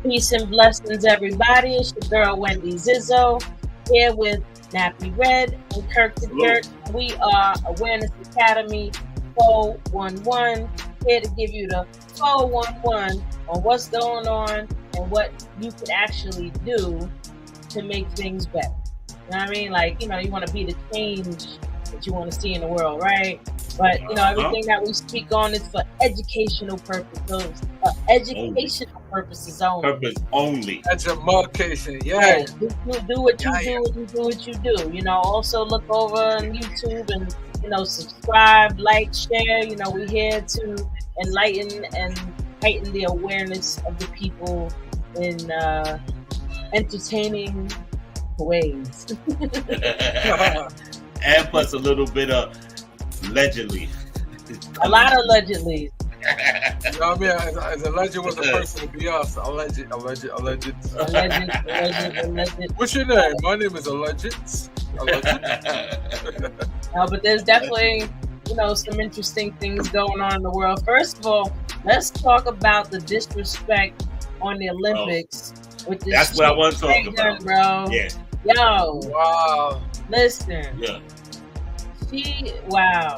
Peace and blessings, everybody. It's your girl Wendy Zizzo here with Nappy Red and Kirk the Jerk. We are Awareness Academy 411, here to give you the 411 on what's going on and what you could actually do to make things better. You know what I mean? Like, you want to be the change that you want to see in the world, right? But, everything that we speak on is for educational purposes. Educational purposes only. Purpose only. That's a mudcation, yeah. Do what you do and do what you do. Also look over on YouTube and, subscribe, like, share. We're here to enlighten and heighten the awareness of the people in entertaining ways. And plus a little bit of allegedly. A lot of allegedly. You know what I mean? As alleged was a person to be us. Alleged. What's your name? My name is Alleged. No, but there's definitely, some interesting things going on in the world. First of all, let's talk about the disrespect on the Olympics. With this That's what I want to talk about, bro. Yeah. Yo. Wow. Listen. Yeah. Wow.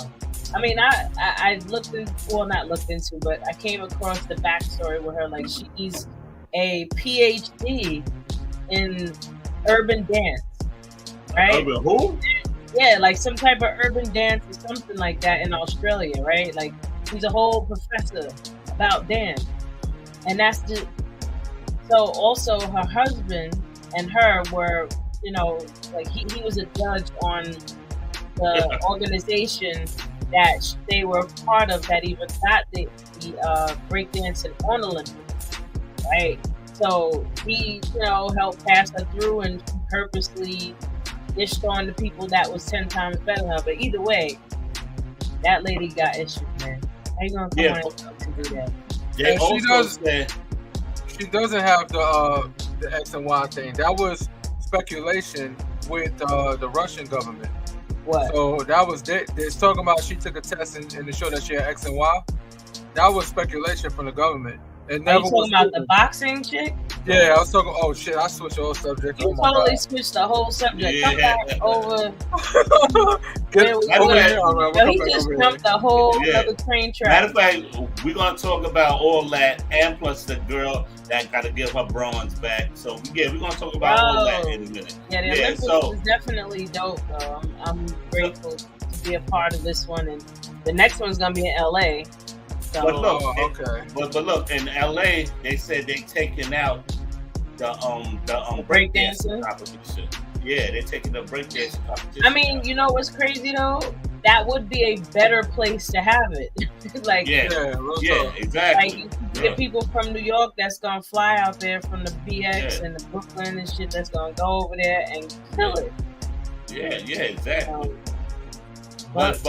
I mean, I looked into, well, not looked into, but I came across the backstory with her. Like, she's a PhD in urban dance, right? Urban who? Yeah, like some type of urban dance or something like that in Australia, right? Like, she's a whole professor about dance. And that's so also her husband and her were, like he was a judge on the organization that they were part of that even got the breakdancing on Olympics, right? So he, helped pass her through and purposely dished on the people that was 10 times better than her. But either way, that lady got issues, man. How you gonna come on to do that? They She doesn't have the X and Y thing. That was speculation with the Russian government. What? So that was they're talking about she took a test and it showed that she had X and Y. That was speculation from the government. It never Are you talking about the boxing chick? Yeah, I was talking. Oh shit! I switched the whole subject. You totally switched the whole subject. Yeah. Come back over. He just jumped the whole other train track. Matter of fact, we're gonna talk about all that, and plus the girl that got to give her bronze back. So we're gonna talk about all that in a minute. Yeah, the Olympics is definitely dope, though. I'm grateful to be a part of this one, and the next one's gonna be in LA. So, but look, okay. But look, in LA, they said they taking out the breakdancing competition. Yeah, they're taking the breakdancing competition. I mean, you know what's crazy though? That would be a better place to have it. Like, exactly. Like, you get people from New York that's gonna fly out there from the BX and the Brooklyn and shit that's gonna go over there and kill it. Yeah, exactly. But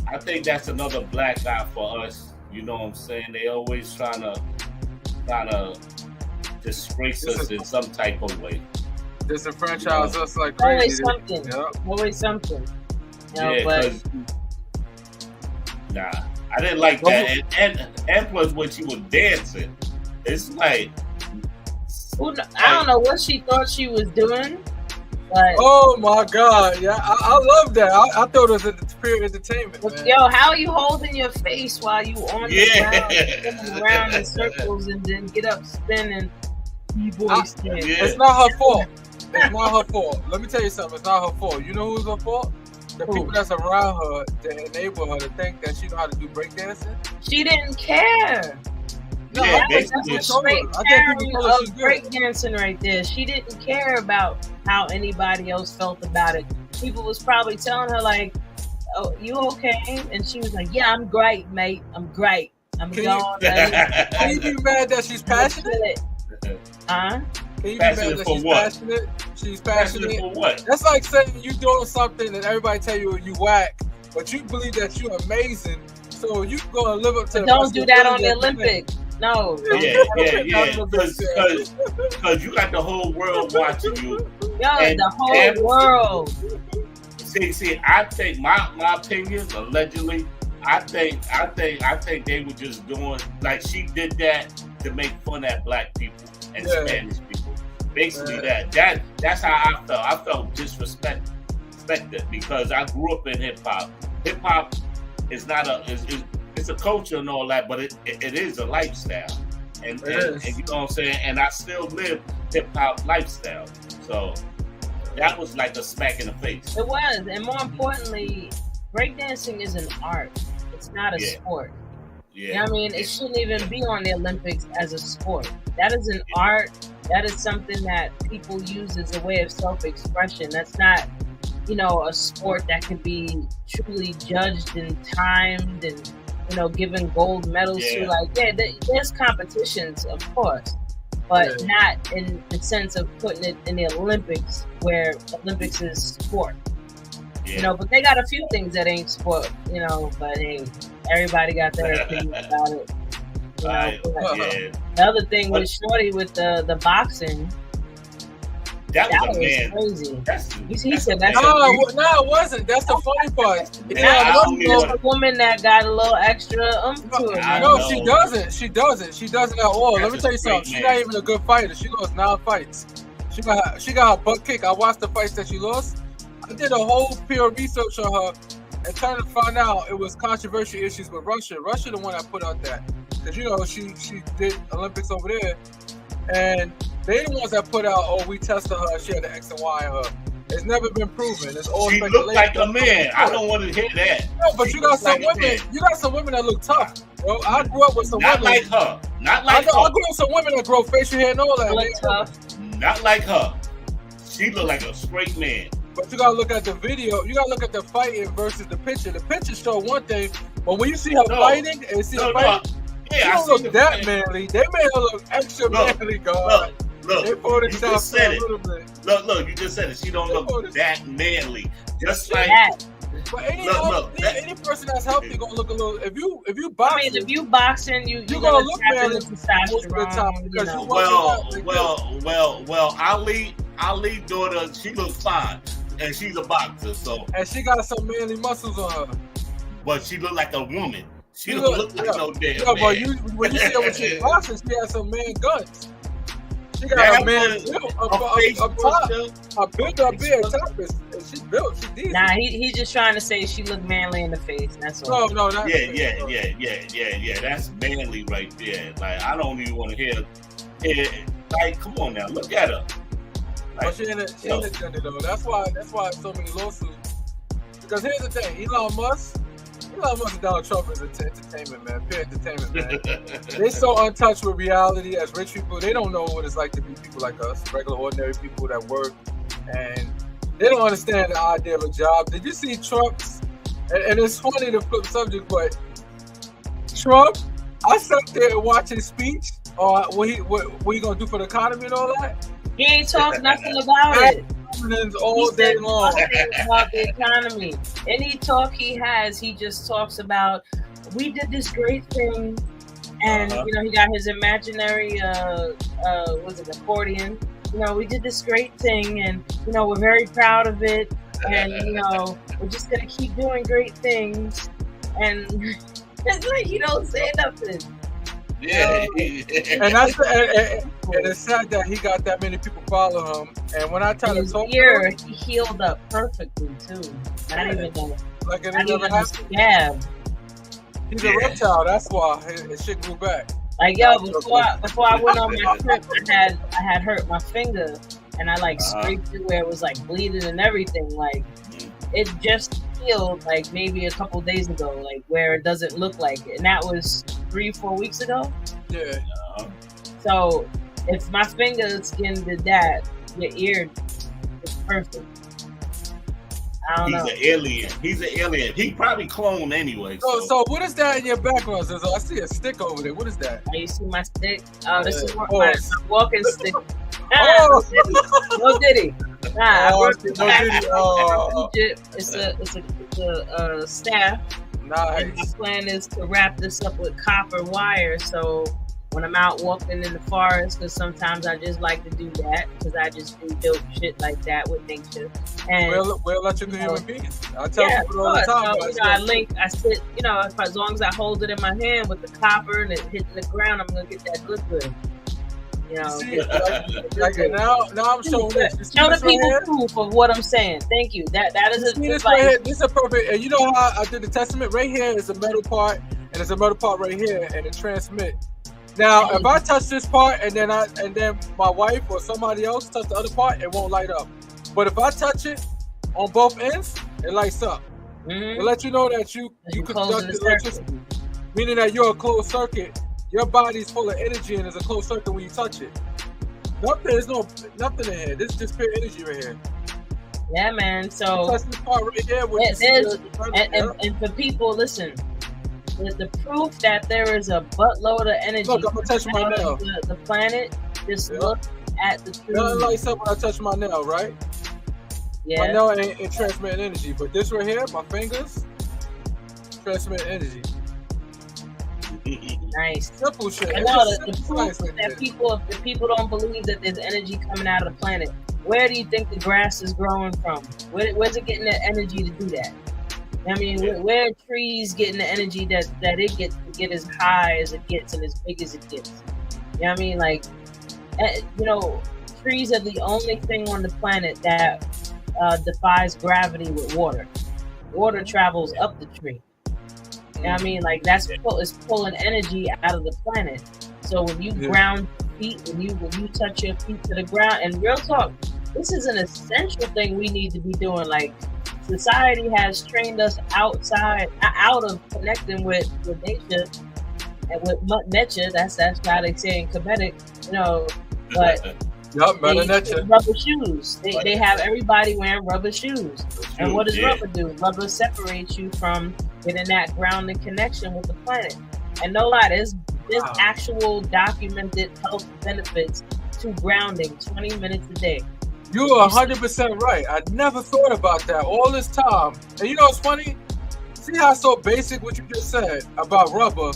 I think that's another black eye for us. You know what I'm saying? They always trying to disgrace us in some type of way. Disenfranchise us like crazy. Always something. I didn't like that. And plus when she was dancing, it's like I don't know what she thought she was doing. But, oh my God! Yeah, I love that. I thought it was pure entertainment. Man. Yo, how are you holding your face while you on the ground, spinning around in circles, and then get up, spinning? It's not her fault. It's not her fault. Let me tell you something. It's not her fault. You know who's her fault? The people that's around her that enable her to think that she know how to do breakdancing. She didn't care. No, yeah, that's a straight carrying of breakdancing right there. She didn't care about how anybody else felt about it. People was probably telling her like, "Oh, you okay?" And she was like, "Yeah, I'm great, mate. I'm great. I'm going." Can you be mad that she's passionate? Huh? Can you be mad that she's passionate? She's passionate for what? That's like saying you doing something and everybody tell you you whack, but you believe that you're amazing, so you gonna live up to. But don't do that on the Olympics. No. Yeah. Because you got the whole world watching you. Yo, the whole world. See, I think my opinion, allegedly, I think they were just doing like she did that to make fun at black people and Spanish people. Basically, that's how I felt. I felt disrespected because I grew up in hip hop. Hip hop is not it's a culture and all that, but it is a lifestyle. And you know what I'm saying? And I still live hip hop lifestyle. So that was like a smack in the face. It was, and more importantly, breakdancing is an art. It's not a sport. Yeah. You know what I mean? It shouldn't even be on the Olympics as a sport. That is an art. That is something that people use as a way of self-expression. That's not, a sport that can be truly judged and timed and, given gold medals to. Like, there's competitions, of course, but not in the sense of putting it in the Olympics, where Olympics is sport. But they got a few things that ain't sport, but hey, everybody got their opinion about it. The other thing with Shorty with the boxing, that was crazy. He said that's no, it wasn't. That's the funny part. A woman that got a little extra to it. No, she doesn't. She doesn't at all. Let me tell you something. She's not even a good fighter. She lost 9 fights. She got her butt kicked. I watched the fights that she lost. I did a whole pure research on her and trying to find out it was controversial issues with Russia. Russia the one that put out that. Because, she did Olympics over there. And they the ones that put out, we tested her, she had the X and Y in her. It's never been proven. It's all she looked like a man. I don't want to hear that. No, but you got some women. You got some women that look tough, bro. I grew up with some women. Not like her. I grew up with some women that grow facial hair and all that. Look tough. Not like her. She looked like a straight man. But you gotta look at the video. You gotta look at the fighting versus the picture. The picture show one thing, but when you see her fighting and see her fighting, she don't look that manly. They made her look extra manly, God. Look, they you just said it. Look, you just said it. She don't look that manly. Just like that. But any person that's healthy gonna look a little. If you boxing, if you boxing, you gonna look manly. Well, Ali daughter, she looks fine, and she's a boxer, and she got some manly muscles on her. But she look like a woman. She don't look like no damn man. But when you see her when she's boxing, she has some man guns. She got a man built up top. A big top, and she built. She decent. Nah, he's just trying to say she looked manly in the face. That's all. No. Yeah. That's manly right there. Like, I don't even want to hear. Like, come on now, look at her. Like, but she ain't a gender though. That's why so many lawsuits. Because here's the thing, Elon Musk and Donald Trump is entertainment, man. Pure entertainment, man. They're so untouched with reality as rich people. They don't know what it's like to be people like us, regular, ordinary people that work, and they don't understand the idea of a job. Did you see Trump's? And it's funny to flip subject, but Trump, I sat there and watched his speech, or what he gonna do for the economy and all that. He ain't talked nothing about it. All day long about the economy. Any talk he has, he just talks about we did this great thing, and he got his imaginary accordion. We did this great thing, and we're very proud of it, and we're just gonna keep doing great things. And it's like he don't say nothing. Yeah, and that's and it's sad that he got that many people follow him. And when I try to talk to him, he healed up perfectly too. Not even like not even a scab. He's a reptile. That's why his shit grew back. Like before I went on my trip, I had hurt my finger, and I scraped it where it was bleeding and everything. Like it just healed maybe a couple days ago, where it doesn't look like it, and that was 3-4 weeks ago. Yeah. So if my finger skin did that, your ear is perfect. I don't know. He's an alien. He probably cloned anyway. So what is that in your background? I see a stick over there. What is that? Oh, you see my stick? Oh, this is my walking stick. No Diddy. It's a staff. Nice. And my plan is to wrap this up with copper wire, so when I'm out walking in the forest, because sometimes I just like to do that, because I just do dope shit like that with nature. And we're electrical human beings. I tell people all the time. I sit, as long as I hold it in my hand with the copper and it hitting the ground, I'm gonna get that good. See, now I'm showing this. Show the people proof of what I'm saying. Thank you. That is this right here. This is a perfect. And you know how I did the testament? Right here is a metal part, and there's a metal part right here, and it transmit. Now, if I touch this part and then my wife or somebody else touch the other part, it won't light up. But if I touch it on both ends, it lights up. It lets you know that you conduct electricity, meaning that you're a closed circuit. Your body's full of energy and it's a closed circuit when you touch it. There's nothing in here. This is just pure energy right here. Yeah, man. So touch this part right here. And for people, listen. The proof that there is a buttload of energy look, I'm gonna touch my nail. The planet. Just look at the tree. Nothing lights up when I touch my nail, right? Yeah. My nail ain't transmitting energy, but this right here, my fingers, transmit energy. Nice. Simple shit. I know the proof that people don't believe that there's energy coming out of the planet. Where do you think the grass is growing from? Where's it getting the energy to do that? I mean, where are trees getting the energy that it gets to get as high as it gets and as big as it gets? You know what I mean? Like, trees are the only thing on the planet that defies gravity with water. Water travels up the tree. You know what I mean? Like, it's pulling energy out of the planet. So when you ground your feet, when you touch your feet to the ground, and real talk, this is an essential thing we need to be doing. Like, society has trained us out of connecting with nature and with nature. That's how they say in Kemetic, but rubber shoes. They have everybody wearing rubber shoes. And what does rubber do? Rubber separates you from getting that grounded connection with the planet. And no lie, there's actual documented health benefits to grounding 20 minutes a day. You are 100% right. I never thought about that all this time. And you know what's funny? See how so basic what you just said about rubber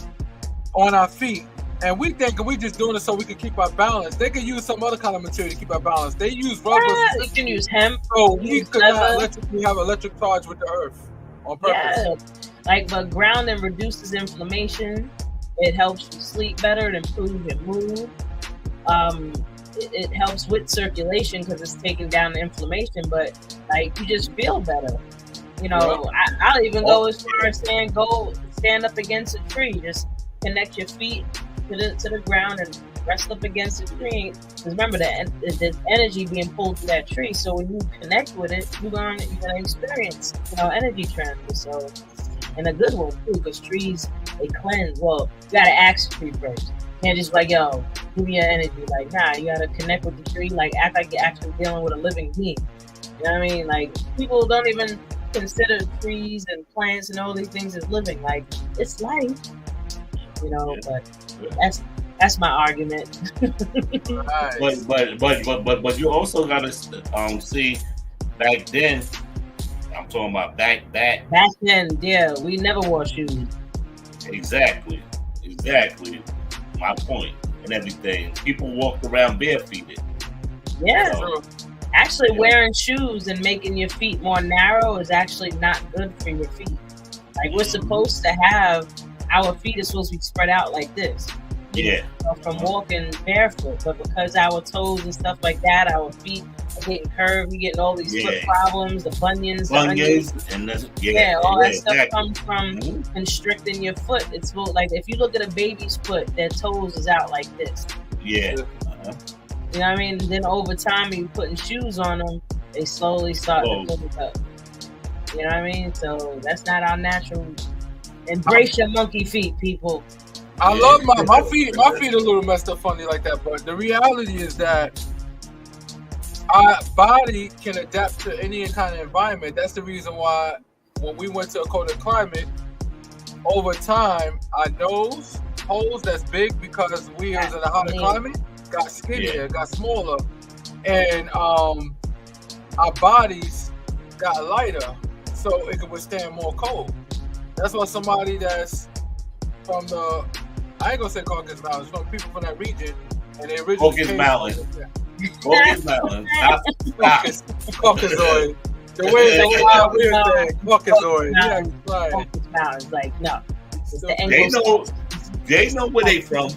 on our feet. And we think we just doing it so we can keep our balance. They can use some other kind of material to keep our balance. They use rubber. You can use hemp. So we could not have electric charge with the earth on purpose. Yeah. But grounding reduces inflammation. It helps you sleep better. It improves your mood. It helps with circulation because it's taking down the inflammation, but you just feel better. I'll even go as far as saying go stand up against a tree, just connect your feet to the ground and rest up against the tree. Because remember that there's energy being pulled through that tree, so when you connect with it, you're gonna experience energy transfer. So, and a good one too, because trees, they cleanse. Well, you gotta ask the tree first. You can't just yo, give me your energy. Nah, you gotta connect with the tree, act like you're actually dealing with a living being. You know what I mean? People don't even consider trees and plants and all these things as living. It's life. But that's my argument. Nice. But you also gotta see back then. I'm talking about back then. Yeah, we never wore shoes. Exactly. My point and everything. People walked around barefooted. Yeah. Actually, wearing shoes and making your feet more narrow is actually not good for your feet. We're supposed to have our feet are supposed to be spread out like this. Yeah. From walking barefoot, but because our toes and stuff like that, our feet are getting curved. We getting all these foot problems, the bunions, and all that stuff comes from constricting your foot. It's if you look at a baby's foot, their toes is out like this. Yeah. You know what I mean? Then over time, you putting shoes on them, they slowly start to pull it up. You know what I mean? So that's not our natural. Embrace your monkey feet, people. I love my feet. My feet are a little messed up funny like that, but the reality is that our body can adapt to any kind of environment. That's the reason why when we went to a colder climate, over time, our nose holes that's big because we was in a hotter climate got skinnier, got smaller, and our bodies got lighter so it could withstand more cold. That's why somebody that's from the I ain't gonna say Caucasus Mountains. From people from that region, and they originally Caucasus Mountain. Caucasus Mountain. Caucasoid. The way we're saying Caucasoid. Yeah, right. Caucasus Mountains, like no. It's the They know where they from.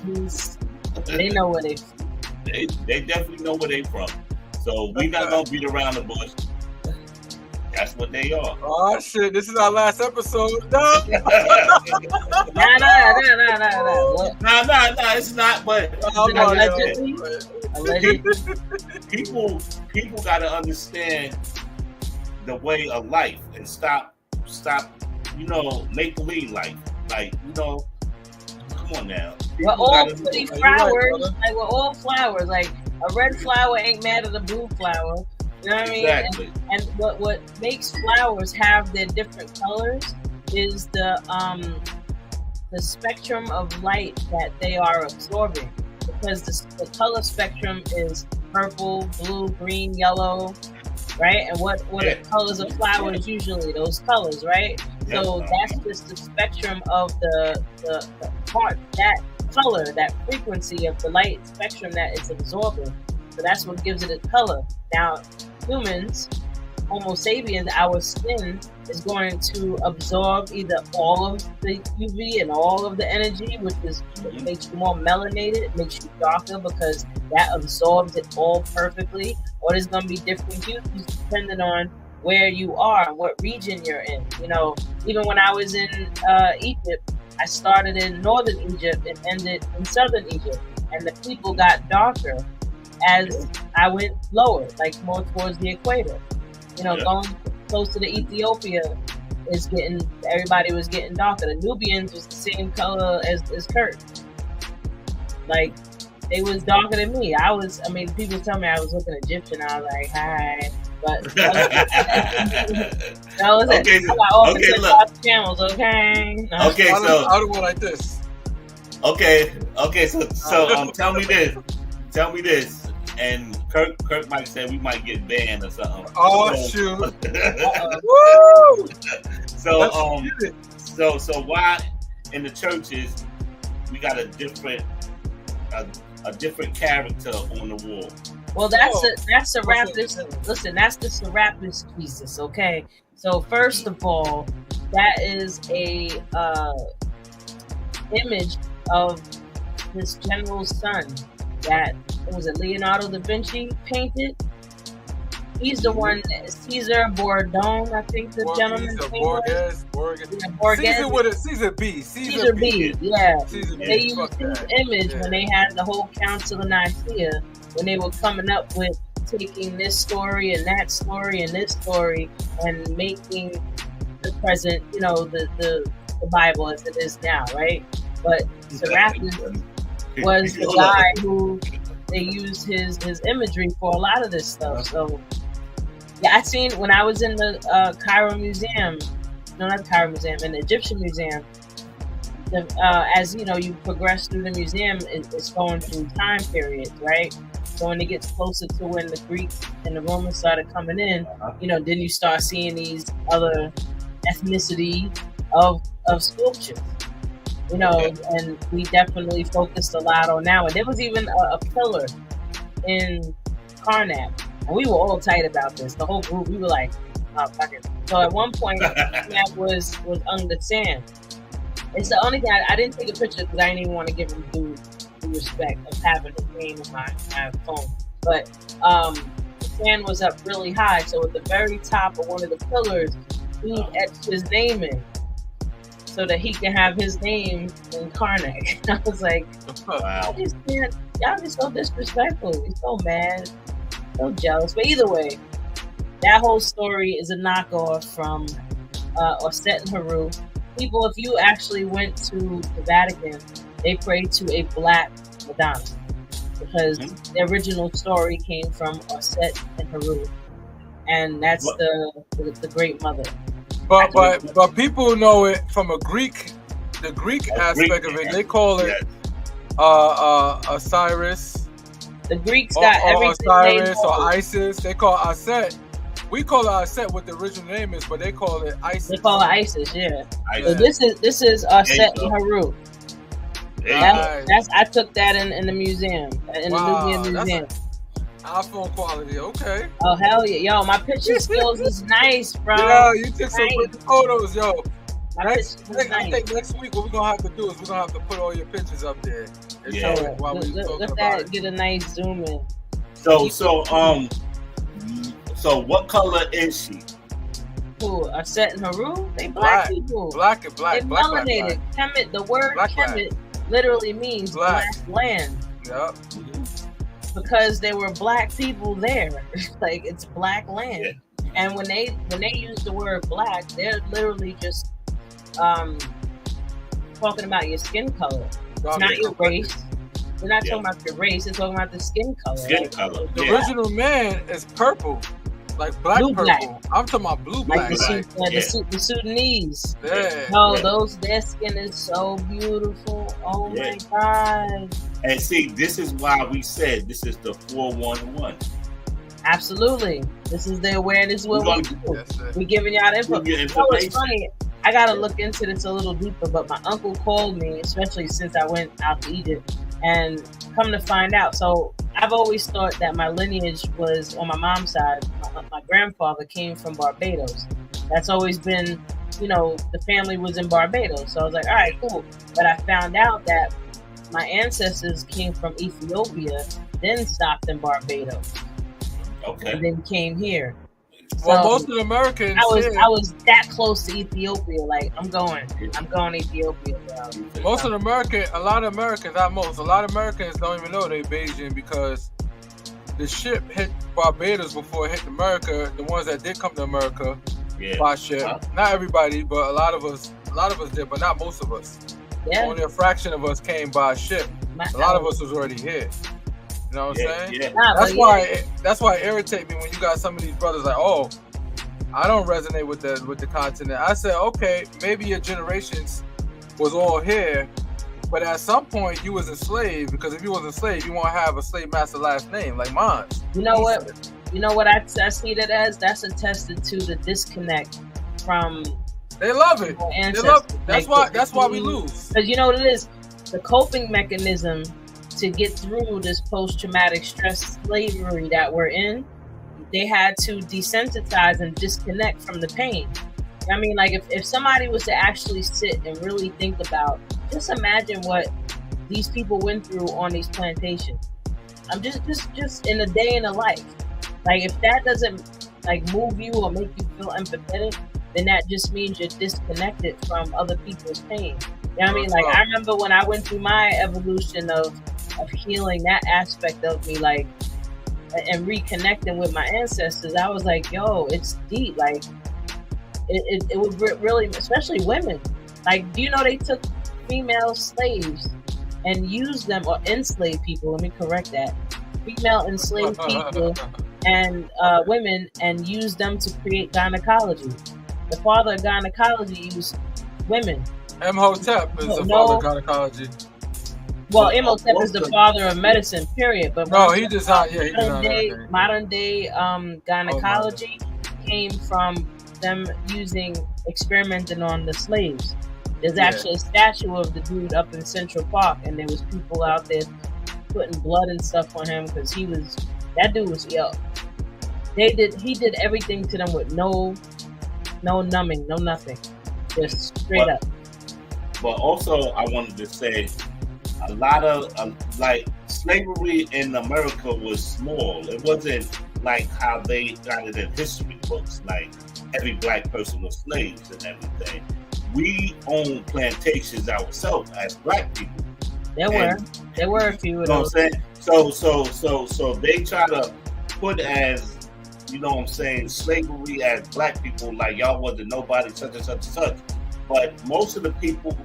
They know where they. They definitely know where they from. So we not gonna beat around the bush. That's what they are. Oh shit! This is our last episode. No. Nah. Nah. It's not. But people got to understand the way of life and stop. Make believe life. Like come on now. We're all pretty flowers. Like we're all flowers. Like a red flower ain't mad at a blue flower. You know what I mean? Exactly. And what makes flowers have their different colors is the spectrum of light that they are absorbing. Because the color spectrum is purple, blue, green, yellow, right? And what are the colors of flowers usually? Those colors, right? Yeah. So that's just the spectrum of the part, that color, that frequency of the light spectrum that it's absorbing. So that's what gives it a color. Now, humans, Homo sapiens, our skin is going to absorb either all of the UV and all of the energy, which makes you more melanated, makes you darker because that absorbs it all perfectly. Or there's going to be different hues depending on where you are and what region you're in. Even when I was in Egypt, I started in northern Egypt and ended in southern Egypt, and the people got darker as I went lower, like more towards the equator. Going close to the Ethiopia everybody was getting darker. The Nubians was the same color as Kurt. Like, they was darker than me. People tell me I was looking Egyptian. I was like, hi. But that was it. Okay, look. Camels, okay? No. Okay, so I don't want like this. Okay, so tell me this. And Kirk might say we might get banned or something. Oh shoot! Woo! So why in the churches we got a different character on the wall? Well, that's Serapis. Listen, that's the Serapis Jesus. Okay, so first of all, that is a image of this general's son that was it Leonardo da Vinci painted. He's the one, Caesar Borgia, I think the gentleman's name was. Borgia. Caesar B. Caesar B. Yeah. Caesar B. They used his image when they had the whole Council of Nicaea, when they were coming up with taking this story and that story and this story and making the present, the Bible as it is now, right? But Serapis was the guy who they used his imagery for a lot of this stuff. So yeah, I seen when I was in the Cairo Museum, no, not the Cairo Museum, in the Egyptian Museum. As you progress through the museum, it's going through time periods, right? So when it gets closer to when the Greeks and the Romans started coming in, then you start seeing these other ethnicity of sculptures. And we definitely focused a lot on that one. There was even a pillar in Karnak, and we were all tight about this. The whole group, we were like, oh, fuck it. So at one point, that was under sand. It's the only thing I didn't take a picture because I didn't even want to give him due respect of having his name in my phone. But the sand was up really high, so at the very top of one of the pillars, he etched his name in, so that he can have his name in Karnak. I was like, wow. Y'all just so disrespectful. You're so mad, so jealous. But either way, that whole story is a knockoff from Osset and Heru. People, if you actually went to the Vatican, they pray to a black Madonna because the original story came from Osset and Heru, and that's the Great Mother. But people know it from the Greek aspect of it. They call it Osiris. The Greeks got everything. Osiris or Isis. They call it Aset. We call it Aset what the original name is, but they call it Isis. They call it Isis, yeah. So this is Osset and Heru. That's I took that in the museum, in the Nubian Museum. iPhone quality, okay. Oh hell yeah, yo, my picture skills is nice, bro. Yo, you took some good photos, yo. I think next week what we're gonna have to do is we're gonna have to put all your pictures up there. And Yeah. show it while we talking Let about that it. get a nice zoom in. So what color is she? Who? Aset and Haru? They black people. Black and black. They Black, melanated. Kemet, the word Black, Kemet literally means black land. Yep. Because there were black people there. Like it's black land. Yeah. And when they use the word black, they're literally just talking about your skin color. It's not your race. They're not talking about your race, they're talking about the skin color. Skin color. The original man is purple. Like black Blue purple. black. I'm talking about blue Like black. the Sudanese. Yeah. No, yeah. their skin is so beautiful. Oh Yeah. my God. And see, this is why we said this is the 411. Absolutely. This is the awareness what we do. Yes, sir. We're giving y'all the info. Give you You know information. what's funny? I gotta look into this a little deeper, but my uncle called me, especially since I went out to Egypt, and come to find out. So I've always thought that my lineage was on my mom's side. My grandfather came from Barbados. That's always been, the family was in Barbados. So I was like, all right, cool. But I found out that my ancestors came from Ethiopia, then stopped in Barbados, Okay. and then came here. Well, So, most of the Americans I was that close to Ethiopia. Like I'm going to Ethiopia, bro. most of the Americans, a lot of Americans don't even know they Bayesian because the ship hit Barbados before it hit America. The ones that did come to America by ship, not everybody, but a lot of us did, but not most of us. Yeah. Only a fraction of us came by ship. A lot of us was already here. You know what I'm saying? Yeah. That's why it irritates me when you got some of these brothers like, oh, I don't resonate with the continent. I said, okay, maybe your generations was all here, but at some point you was enslaved, because if you was enslaved, you won't have a slave master last name like mine. You know what I see that as? That's attested to the disconnect from They love it. ancestors. That's why we lose. Because you know what it is? The coping mechanism to get through this post-traumatic stress slavery that we're in, they had to desensitize and disconnect from the pain. I mean, like if somebody was to actually sit and really think about, just imagine what these people went through on these plantations. I'm just in a day in a life. Like if that doesn't like move you or make you feel empathetic, then that just means you're disconnected from other people's pain. You know what I mean? Like I remember when I went through my evolution of healing that aspect of me, like, and reconnecting with my ancestors, I was like, yo, it's deep. Like it would really, especially women. Like, do you know they took female slaves and used them, or enslaved people, let me correct that, female enslaved people and women, and used them to create gynecology. The father of gynecology used women. Imhotep is the father of gynecology. Well, Imhotep is the father of medicine, period. But no, he designed. Yeah, he designed modern day gynecology came from them experimenting on the slaves. There's actually a statue of the dude up in Central Park, and there was people out there putting blood and stuff on him because that dude was ill. He did everything to them with no numbing, no nothing, just straight up. But also, I wanted to say, a lot of like slavery in America was small. It wasn't like how they got it in history books, like every black person was slaves and everything. We owned plantations ourselves as black people. There were a few of those. You know what I'm saying? So they try to put as, you know what I'm saying, slavery as black people, like y'all wasn't nobody, such and such and such. But most of the people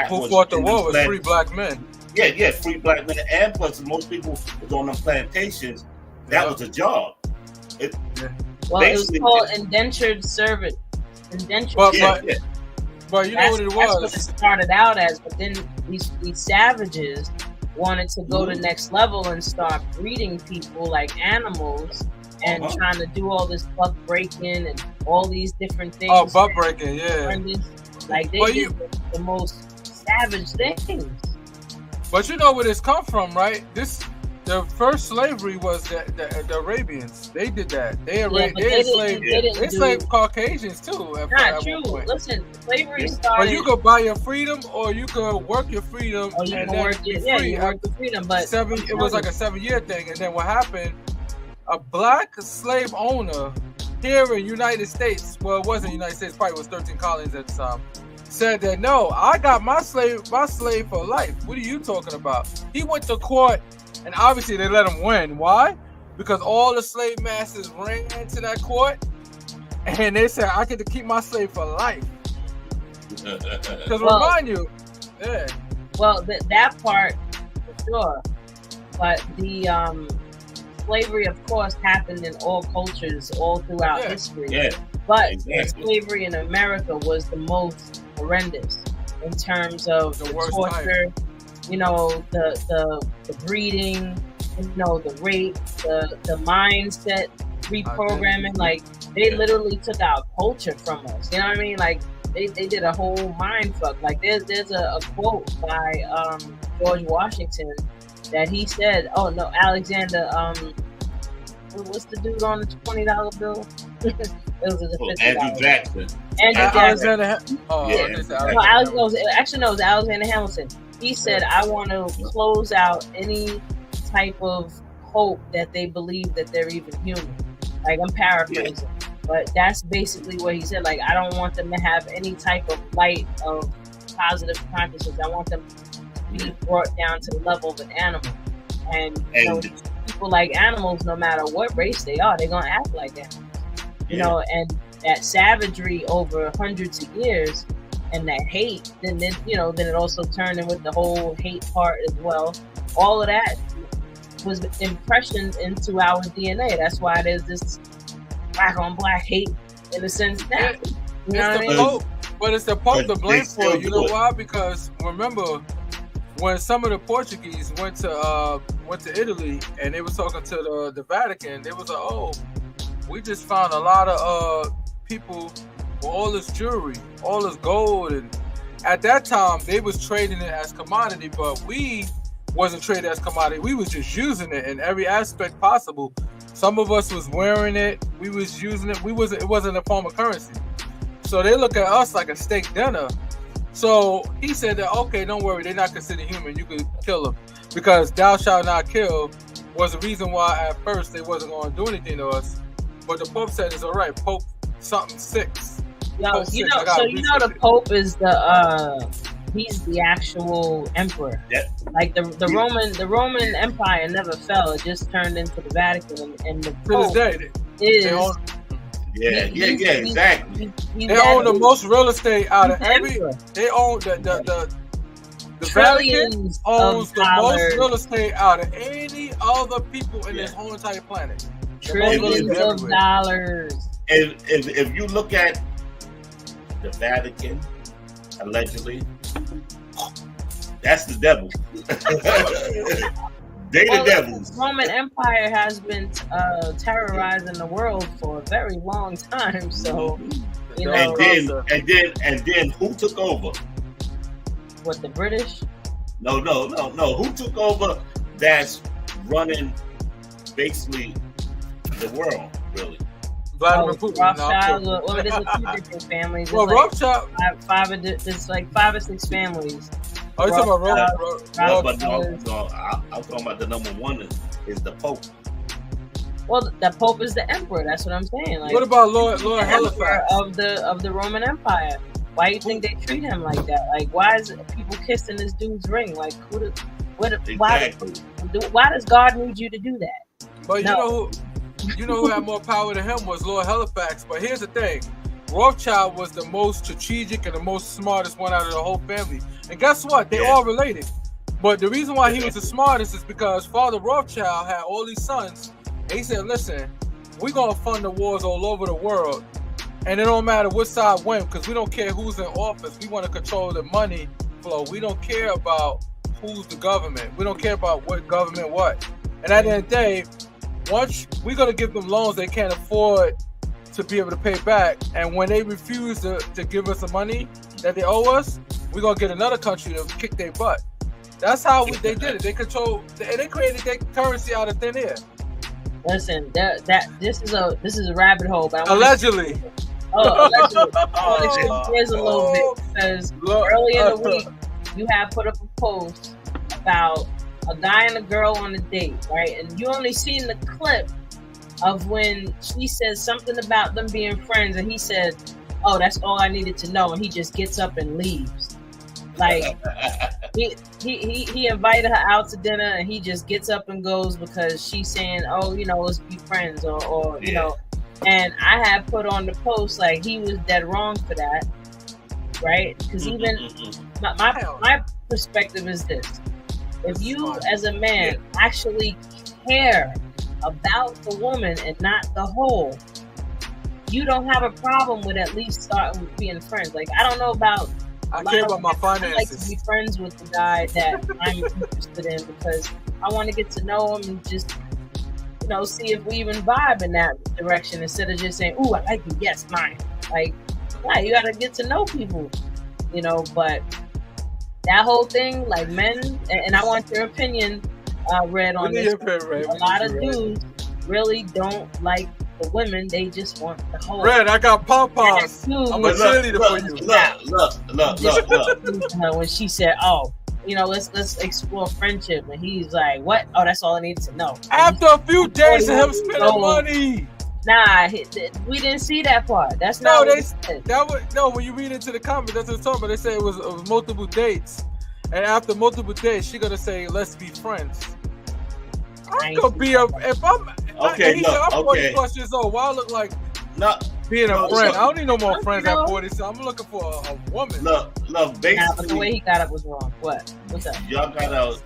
who fought the war was free black men. Yeah, free black men, and plus most people was on them plantations. That was a job. It was called indentured servant. Indentured. But you know what it was. That's what it started out as. But then these savages wanted to go to the next level and start breeding people like animals and trying to do all this buck breaking and all these different things. Oh, buck breaking, yeah. Like they did the most savage things. But you know where this come from, right? The first slavery was the Arabians. They did that. They enslaved Caucasians too. Not true. Listen, slavery started. But you could buy your freedom, or you could work your freedom, or you can work your freedom. But it was like a 7-year thing, and then what happened? A black slave owner here in United States, well, it wasn't United States, probably was 13 colonies at the time, said that no, I got my slave for life. What are you talking about? He went to court. And obviously they let him win. Why? Because all the slave masters ran into that court and they said, I get to keep my slave for life. Because remind you, yeah. Well, that part, for sure. But the slavery, of course, happened in all cultures all throughout history. Yeah. But slavery in America was the most horrendous in terms of the torture. Type. You know, the breeding, you know, the rape, the mindset reprogramming. Like, they literally took our culture from us. You know what I mean? Like, they did a whole mind fuck. Like, there's a quote by George Washington that he said, oh no, Alexander, what's the dude on the $20 bill? It was a Andrew Jackson. Alexander. It was Alexander Hamilton. He said, I want to close out any type of hope that they believe that they're even human. Like, I'm paraphrasing, but that's basically what he said. Like, I don't want them to have any type of light of positive consciousness. I want them to be brought down to the level of an animal. And you know, people like animals, no matter what race they are, they're going to act like animals. You know, and that savagery over hundreds of years and that hate, then it also turned in with the whole hate part as well. All of that was impressioned into our DNA. That's why there's this black on black hate in a sense now. You know what I mean? But it's the Pope to blame for it. You know why? Because remember when some of the Portuguese went to Italy and they was talking to the Vatican, they was like, oh, we just found a lot of people with all this jewelry, all this gold, and at that time they was trading it as commodity, but we wasn't traded as commodity. We was just using it in every aspect possible. Some of us was wearing it, we was using it. It wasn't a form of currency. So they look at us like a steak dinner. So he said that, okay, don't worry, they're not considered human. You could kill them because thou shalt not kill was the reason why at first they wasn't going to do anything to us. But the Pope said it's all right. Pope something 6. Yo, the Pope is he's the actual emperor. Yep. Like the Roman Empire never fell. It just turned into the Vatican, and the Pope exactly. They own the most real estate out of every. They own the Vatican owns the most real estate out of any other people in this whole entire planet. Trillions of dollars. And if you look at the Vatican, allegedly, that's the devil. They the devils. The Roman Empire has been terrorizing the world for a very long time. So, you know. And then who took over? What, the British? No. Who took over? That's running basically the world, really. Vladimir Putin. Rothschild. Well, there's a few different families. Well, Rothschild. There's like 5 or 6 families. Oh, you're talking about Rothschild? I'm talking about the number one is the Pope. Well, the Pope is the emperor. That's what I'm saying. Like, what about Lord Halifax of the Roman Empire? Why do you think they treat him like that? Like, why is people kissing this dude's ring? Like, why does God need you to do that? But you know who had more power than him was Lord Halifax. But here's the thing. Rothschild was the most strategic and the most smartest one out of the whole family. And guess what? They all related. But the reason why he was the smartest is because Father Rothschild had all these sons. And he said, listen, we're going to fund the wars all over the world. And it don't matter what side win, because we don't care who's in office. We want to control the money flow. We don't care about who's the government. We don't care about what government what. And at the end of the day, once we're going to give them loans they can't afford to be able to pay back. And when they refuse to give us the money that they owe us, we're going to get another country to kick their butt. That's how they did it. They control. They created their currency out of thin air. Listen, this is a rabbit hole. But Allegedly. Allegedly. I want to shift gears a little bit because early in the week you had put up a post about a guy and a girl on a date, right? And you only seen the clip of when she says something about them being friends, and he said, "Oh, that's all I needed to know," and he just gets up and leaves. Like he invited her out to dinner, and he just gets up and goes because she's saying, "Oh, let's be friends," or you know. And I had put on the post like he was dead wrong for that, right? Because even my perspective is this: if you as a man actually care about the woman and not the whole, you don't have a problem with at least starting with being friends. Like, I don't know about I care about my finances. I like to be friends with the guy that I'm interested in because I want to get to know him and just see if we even vibe in that direction instead of just saying, "Ooh, I like you, yes, mine." Like, yeah, you gotta get to know people, but that whole thing, like, men, and I want your opinion, Red, on this. A lot of dudes really don't like the women, they just want the whole. Red, I got pom-poms. I'm a cheerleader for you. Look. When she said, "Oh, let's explore friendship," and he's like, "What? Oh, that's all I need to know." After a few days of him spending money. Nah, we didn't see that part. That's not what they said. When you read into the comments, that's what it's talking about. They say it was multiple dates, and after multiple dates, she gonna say, "Let's be friends." I'm gonna be if I'm okay. I'm 40 plus years old. Why I look like being a friend? I don't need no more friends at 40. So I'm looking for a woman. Look. Basically, but the way he got up was wrong. What's up? Y'all gotta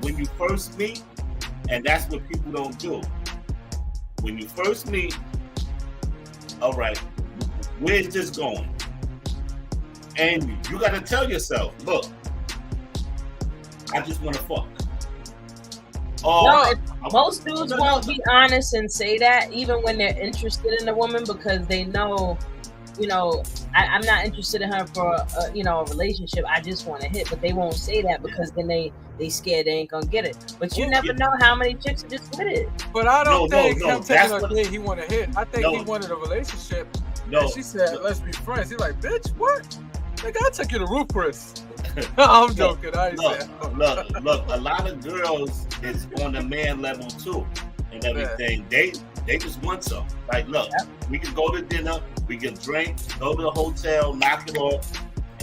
when you first meet, and that's what people don't do. When you first meet, all right, where's this going? And you gotta tell yourself, look, I just want to fuck. Most dudes won't be honest and say that, even when they're interested in the woman, because they know, I'm not interested in her for a relationship. I just want to hit, but they won't say that because then they scared they ain't gonna get it. But you never know how many chicks are just with it. But I don't think him taking a date he want to hit. I think he wanted a relationship. And she said, "Let's be friends." He's like, "Bitch, what? Like, I took you to Roof Chris." I'm joking. Look. A lot of girls is on the man level too, and everything. They just want some. Like, look, we can go to dinner, we can drink, go to the hotel, knock it off,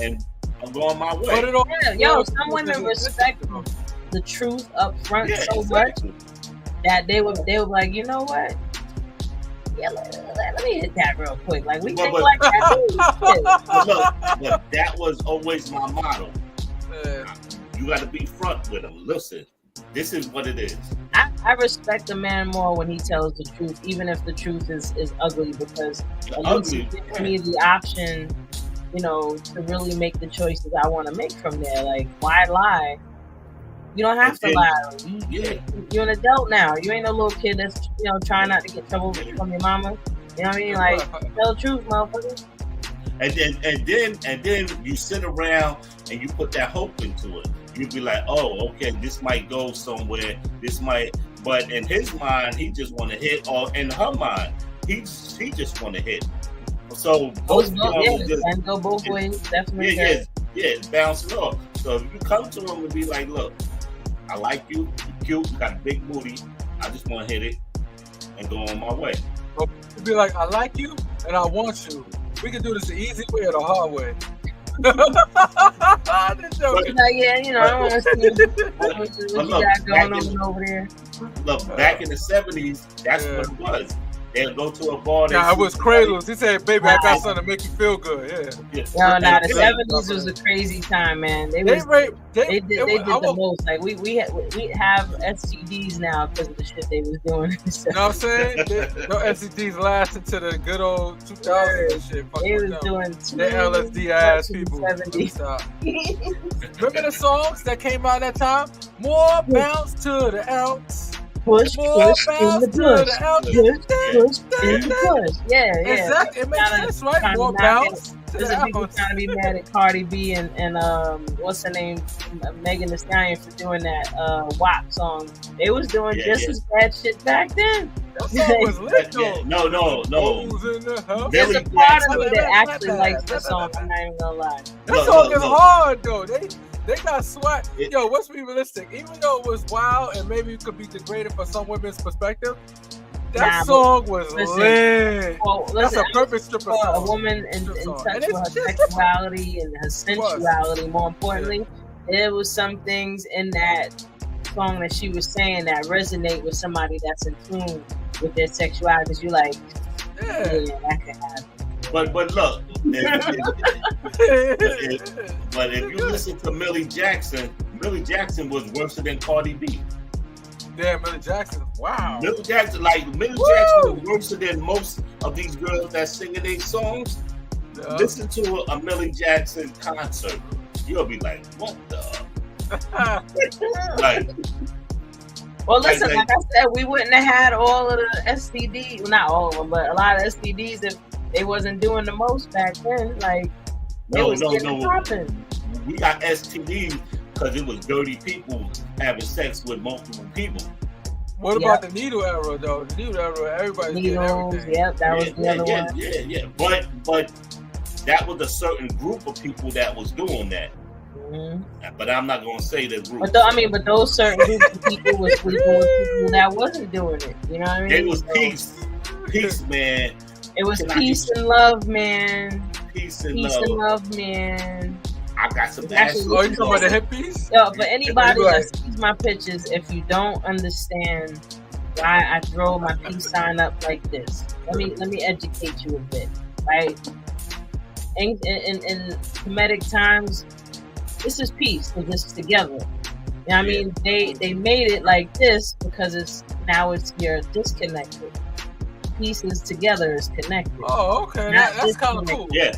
and I'm going my way. Some women respect the truth up front so much that they were like, you know what? Yeah, let me hit that real quick. Like, we think like that. Look, that was always my motto. You got to be front with them. Listen, this is what it is. I respect a man more when he tells the truth, even if the truth is ugly, because at least it gives me the option, to really make the choices I want to make from there. Like, why lie? You don't have to lie. You're an adult now. You ain't no little kid that's trying not to get trouble from your mama. You know what I mean? Like, tell the truth, motherfucker. And then you sit around and you put that hope into it. You'd be like, "Oh, okay, this might go somewhere. This might," but in his mind, he just want to hit. Or in her mind, he just want to hit. So both go both ways. Definitely. It's bouncing off. So if you come to him and be like, "Look, I like you. You're cute. You got a big booty. I just want to hit it and go on my way." You'd be like, "I like you and I want you. We can do this the easy way or the hard way." I want to see what you got going on over there. Look, back in the 70s, that's what it was. They'll go to a bar. It was Cradles. He said, "Baby, I got something to make you feel good." The 70s was a crazy time, man. They did the most. Like, we have STDs now because of the shit they was doing. You know what I'm saying? No STDs lasted to the good old 2000s and shit. They was doing the LSD ass people. Remember the songs that came out that time? More bounce to the ounce. Push in the push. Push in the push. Yeah. Exactly. It makes sense, right? More bounce to There's the people album. trying to be mad at Cardi B and what's her name, Megan Thee Stallion for doing that WAP song. They was doing just as bad shit back then. That song was lit though. No. Who's in the house? There's a Millie part of me Jackson. that actually likes the song. I'm not even gonna lie. That song is hard though. They got swag. Yo, let's be realistic. Even though it was wild and maybe it could be degraded for some women's perspective, that song was lit. Well, That's a perfect stripper for song. a woman in touch And with her it's just sexuality and her sensuality. More importantly, there was some things in that song that she was saying that resonate with somebody that's in tune with their sexuality. Because you're like, yeah, that could happen. But look, but if you listen to Millie Jackson was worse than Cardi B. Damn, Millie Jackson. Wow. Millie Jackson was worse than most of these girls that singing their songs. Yeah. Listen to a Millie Jackson concert. You'll be like, what the? Like, well, listen, like I said, we wouldn't have had all of the STDs. Well, not all of them, but a lot of STDs if they wasn't doing the most back then. Like, no. popping. We got STDs because it was dirty people having sex with multiple people. What about the needle era, though? The needle era, everybody's getting everything. Yep, that was the other one. Yeah. But that was a certain group of people that was doing that. Mm-hmm. But I'm not going to say the group. But those certain groups of people was sleeping with people that wasn't doing it. You know what I mean? It was peace, man. It was peace and love, man. Peace and love, man. I got some ass. Oh, you talking about the hippies? Yo, for anybody that sees my pictures, if you don't understand why I throw my peace sign up like this, let me educate you a bit, right? In comedic times, this is peace, because this is together. You know what I mean? They made it like this because you're disconnected. Peace is together, is connected. Oh, okay. That's kind of cool. Yeah.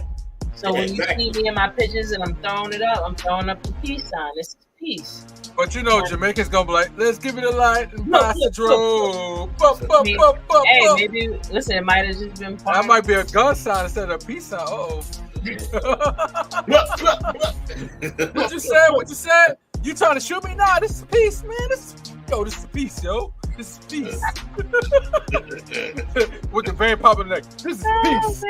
So when you see me in my pictures and I'm throwing it up, I'm throwing up the peace sign. This is peace. But you know, Jamaica's gonna be like, let's give it a light and pass the drove. Hey, maybe, listen, it might have just been fun. That might be a gun sign instead of a peace sign. What you said? You trying to shoot me? Nah, this is peace, man. This is peace, yo. This is peace. With the very popular neck. This is peace.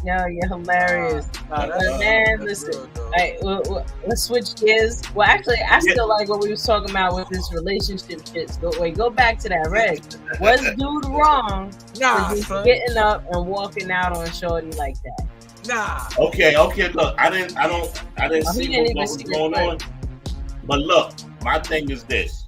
Yo, you're hilarious. Man, listen. Right, let's switch gears. Well, actually, I still like what we was talking about with this relationship shit. Go back to that, Reg. Was dude wrong for just getting up and walking out on shorty like that? Nah. Okay. Look, I didn't see what was going on. But look, my thing is this.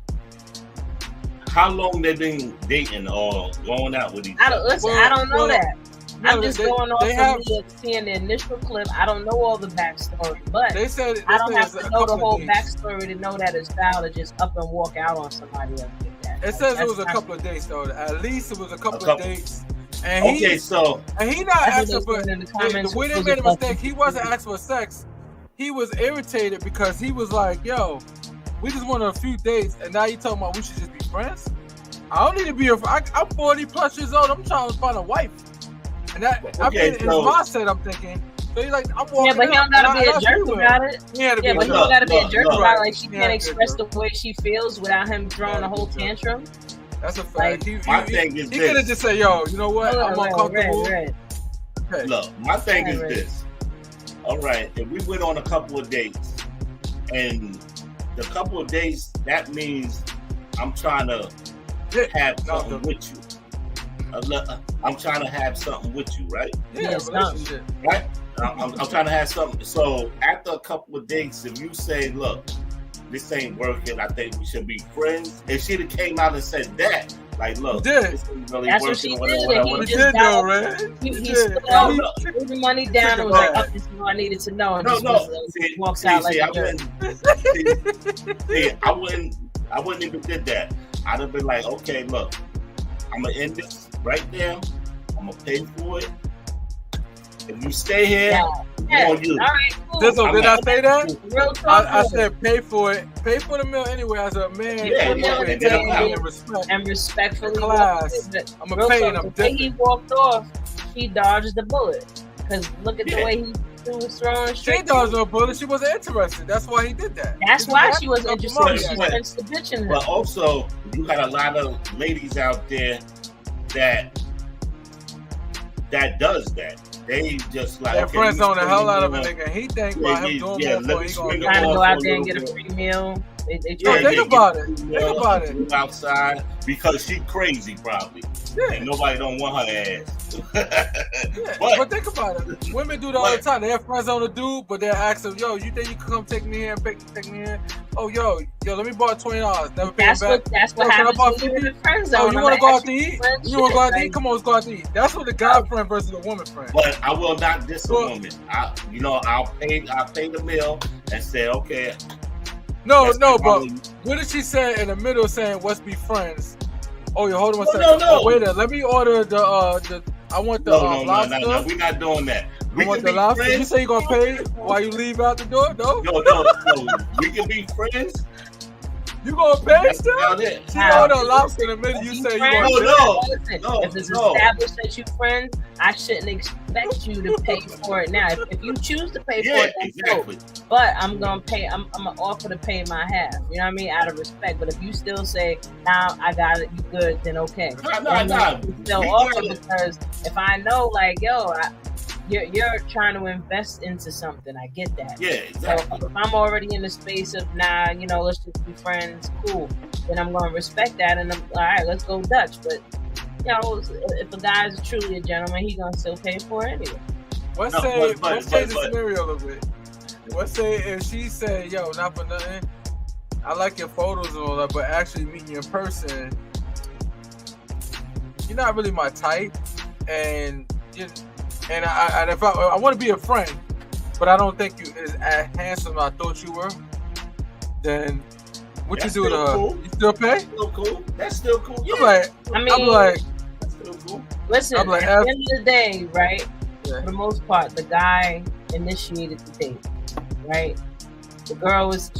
How long they been dating or going out with each other? I don't know that. I'm just going off of seeing the initial clip. I don't know all the backstory, but I don't have to know the whole backstory to know that it's foul to just up and walk out on somebody else like that. It says it was a couple of dates, though. At least it was a couple of dates. And he not asking for the way they made a mistake. He wasn't asking for sex. He was irritated because he was like, "Yo, we just went on a few dates, and now you talking about we should just be friends? I don't need to be I'm 40 plus years old. I'm trying to find a wife." And that in his mindset, I'm thinking. So he's like, "I'm walking." Yeah, but he don't gotta be a jerk about it. Yeah, but he don't gotta be a jerk about it. Like she can't express the way she feels without him throwing a whole tantrum. That's a fact. He could have just said, "Yo, you know what? I'm uncomfortable." Okay. Look, my thing is this. All right, if we went on a couple of dates, and the couple of dates, that means I'm trying to have something with you. I'm trying to have something with you, right? Yeah, relationship. Right? I'm trying to have something. So after a couple of dates, if you say, "Look, this ain't working, I think we should be friends," if she'd have came out and said that, like, "Look, this ain't really that's working," what she whatever. He just got the money down and was like, "Oh, this is what I needed to know." And walks out like a jerk. I wouldn't even did that. I'd have been like, "Okay, look, I'm gonna end this right now. I'm gonna pay for it. If you stay here, on you." All right, cool. Did I say that? Real talk. I said pay for it. Pay for the meal anyway as a man. And respectfully. Class. I'm gonna pay and I'm the way he walked off, she dodged the bullet. because look at the way he was throwing She straight. dodged no bullet. She wasn't interested. That's why he did that. That's why she was interested. Money. She spent the bitch in But her. also, you got a lot of ladies out there that does that. They just like Their friends on the hell out of a it. nigga. He think about him doing more for he gonna Trying to do go more. out there and get a free meal. They Yo, try think about it. Think about it. Outside because she crazy probably. Yeah. And nobody don't want her ass. Yeah, but think about it. Women do that all the time. They have friends on the dude, but they'll ask them, yo, you think you can come take me here and take me here? Oh, yo, let me borrow $20. Never pay That's back. what Yo, can I happens borrow when you're 50? in the friend Oh, zone. you I'm want to go out like, to eat? friend You want to go out to shit, eat? Come on, let's go out to eat. That's what the guy friend versus the woman friend. But I will not diss a woman. I'll pay the meal and say, okay. No, but probably, what did she say in the middle saying, let's be friends? Oh, yeah, hold on a second. No. Oh, wait a minute. Let me order the I want the lobster. No. We're not doing that. We want can the be lobster. friends. You say you're going to pay while you leave out the door? No? No. We can be friends. You going to pay That's still? about it. She ordered a lobster in the middle. You say you're going to pay. Listen, No, if it's no. established that you friends, I shouldn't expect you to pay for it now. If you choose to pay for Yeah, it, that's exactly. dope. But I'm gonna pay. I'm gonna offer to pay my half. You know what I mean? Out of respect. But if you still say, "Nah, I got it, you good," then okay. No. Still offer because if I know, like, yo, you're trying to invest into something. I get that. Yeah, exactly. So if I'm already in the space of let's just be friends, cool. Then I'm gonna respect that, and I'm all right. Let's go Dutch. But if a guy's truly a gentleman, he's gonna still pay for it anyway. Let's say the scenario a little bit. Let's say if she said, "Yo, not for nothing, I like your photos and all that, but actually meeting you in person, you're not really my type, and if I want to be a friend, but I don't think you is as handsome as I thought you were, then what That's you do to her? cool. You still pay? Still cool. That's still cool. Yeah. I'm like, that's still cool. Listen, I'm like, at the end of the day, right? Yeah. For the most part, the guy initiated the date, right? The girl was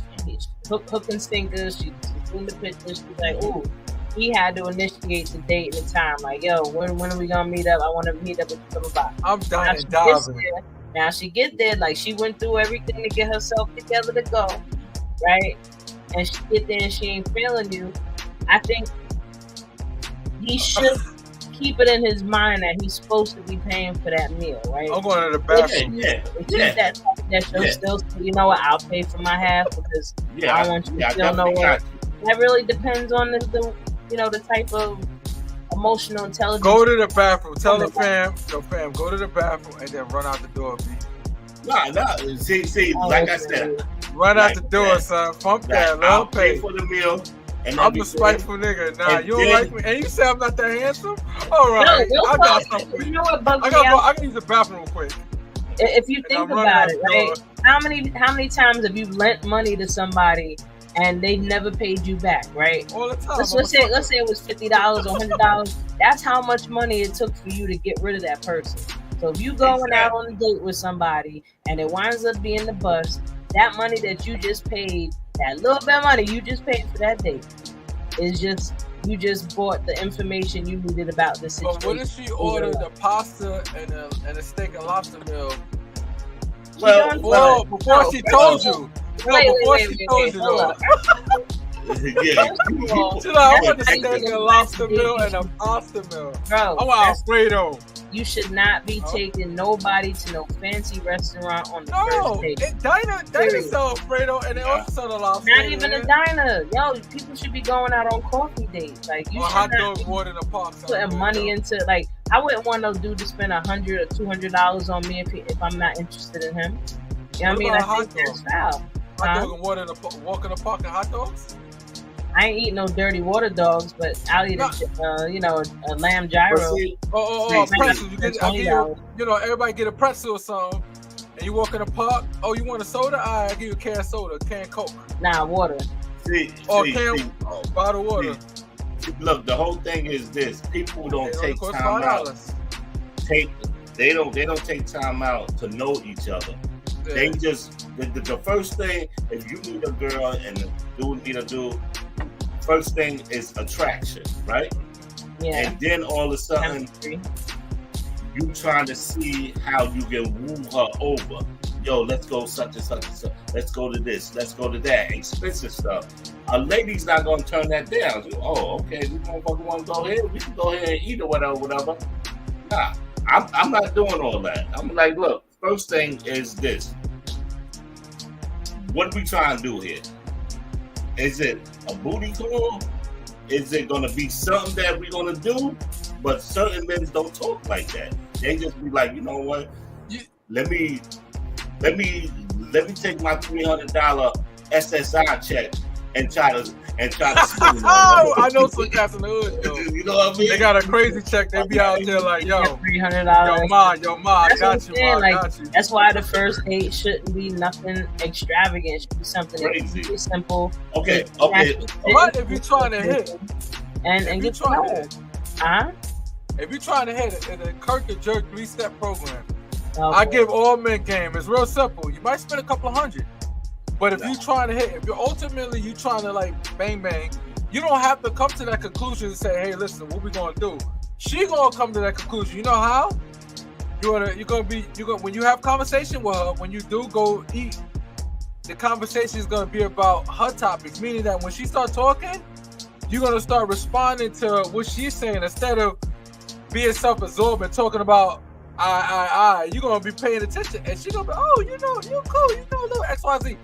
hook and sinker. She's in the picture. She's like, ooh. He had to initiate the date and the time. Like, yo, when are we gonna meet up? I want to meet up with you. About. I'm dying and diving. Now she get there, like she went through everything to get herself together to go, right? And she get there and she ain't feeling you. I think he should keep it in his mind that he's supposed to be paying for that meal, right? I'm going to the bathroom. That she'll still say, you know what, I'll pay for my half because I want you to still know what. That really depends on the type of emotional intelligence. Go to the bathroom. Tell the fam, go to the bathroom and then run out the door, B. Nah. See, like I said, run out the door, son. Pump that, I'll love pay pay. for the meal. And I'm a spiteful nigga. Nah, you don't like me, and you say I'm not that handsome. All right, no, I got something. You know what bugs me I out? can use the bathroom real quick. If you think about it, right? How many times have you lent money to somebody and they never paid you back, right? All the time. Let's say it was $50 or $100. That's how much money it took for you to get rid of that person. So if you going out on a date with somebody and it winds up being the bust, that money that you just paid, that little bit of money you just paid for that date, is just you just bought the information you needed about the situation. But what if she ordered the pasta and a steak and lobster meal? Well, before she told you. Before she told you, though. Yeah. She's like, I want a steak and a lobster meal and a pasta meal. Bro, I want Alfredo. You should not be taking nobody to no fancy restaurant on the first date. Diner sell Alfredo and they also sell the lobster. Not even a diner. Yo, people should be going out on coffee dates. Like you should hot dogs more than a park. Putting money into I wouldn't want no dude to spend $100 or $200 on me if I'm not interested in him. You know what I mean? I think that's foul. Hot dog and water walk in the park and hot dogs? I ain't eating no dirty water dogs, but I'll eat a lamb gyro. Pretzels. Everybody get a pretzel or something, and you walk in the park. Oh, you want a soda? I give you a can of soda, can Coke. Nah, water. Bottled water. Look, the whole thing is this: people don't take time out. They don't take time out to know each other. Yeah. They just the first thing, if you meet a girl and the dude meet a dude, first thing is attraction, right? Yeah. And then all of a sudden you trying to see how you can woo her over. Yo, let's go such and such and such. Let's go to this. Let's go to that. Expensive stuff. A lady's not gonna turn that down. Oh, okay, we motherfucker want to go here. We can go here and eat or whatever. Nah, I'm not doing all that. I'm like, look, first thing is this. What are we trying to do here? Is it a booty call? Is it gonna be something that we're gonna do? But certain men don't talk like that. They just be like, you know what? Let me take my $300 SSI check and try to oh, I know some cats in the hood, yo. You know what I mean? They got a crazy check. They be out there like, yo, $300. Yo, ma, I got you, ma, I like, got you. That's why the first date shouldn't be nothing extravagant. It should be something crazy, simple. Okay. What if you're trying to hit? And get to know. If you're trying to hit it, the Kirk and Jerk 3-step program, okay. I give all men game. It's real simple. You might spend a couple $100. But if you're trying to hit, if you're ultimately you trying to like bang bang, you don't have to come to that conclusion and say, hey, listen, what we gonna do? She gonna come to that conclusion. You know how? You're gonna when you have conversation with her, when you do go eat, the conversation is gonna be about her topics. Meaning that when she starts talking, you're gonna start responding to what she's saying instead of being self-absorbed and talking about I. You're gonna be paying attention, and she's gonna be, oh, you know, you cool, you know, little XYZ.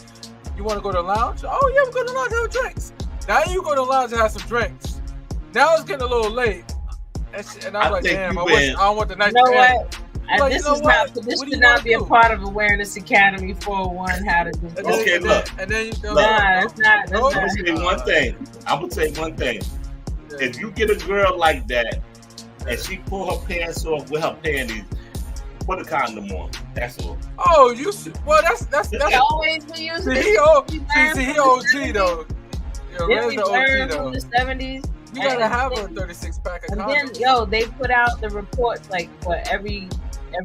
You want to go to the lounge? Oh yeah, we're going to the lounge and have drinks. Now you go to the lounge and have some drinks. Now it's getting a little late, and I'm like, damn, I don't want the night. You know what? Like, this should not be a part of Awareness Academy 401. How to do this. Okay, look. And then that's not. I'm gonna say one thing. If you get a girl like that, and she pull her pants off with her panties, put a condom on. That's all. Oh, you should. Well, that's always we use it. He OG though. Yo, Then we the learned OG from though. the 70s. You gotta have a 36-pack of And condoms. then, they put out the reports like every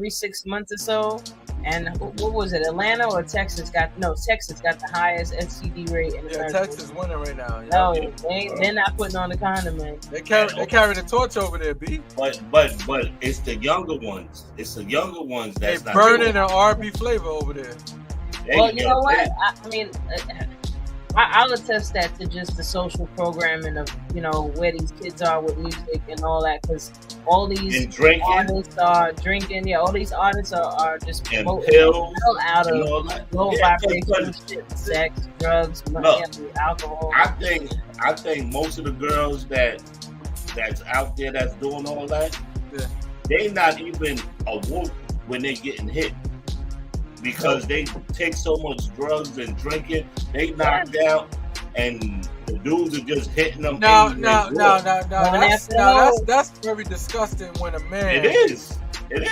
6 months or so. And what was it? Atlanta or Texas Texas got the highest STD rate in America. Texas winning right now. No, they're not putting on the condom, man. They carry the torch over there, B. But it's the younger ones. It's the younger ones that's they burning an RB flavor over there. Well, you know what? I mean, I'll attest that to just the social programming of, where these kids are with music and all that, because all these artists are drinking. Yeah, all these artists are just promoting out of low vibration shit, sex, drugs, money, alcohol. I think most of the girls that's out there that's doing all that, they not even awoke when they getting hit. Because they take so much drugs and drinking, they knocked out, and the dudes are just hitting them. No. That's very disgusting when a man. It is.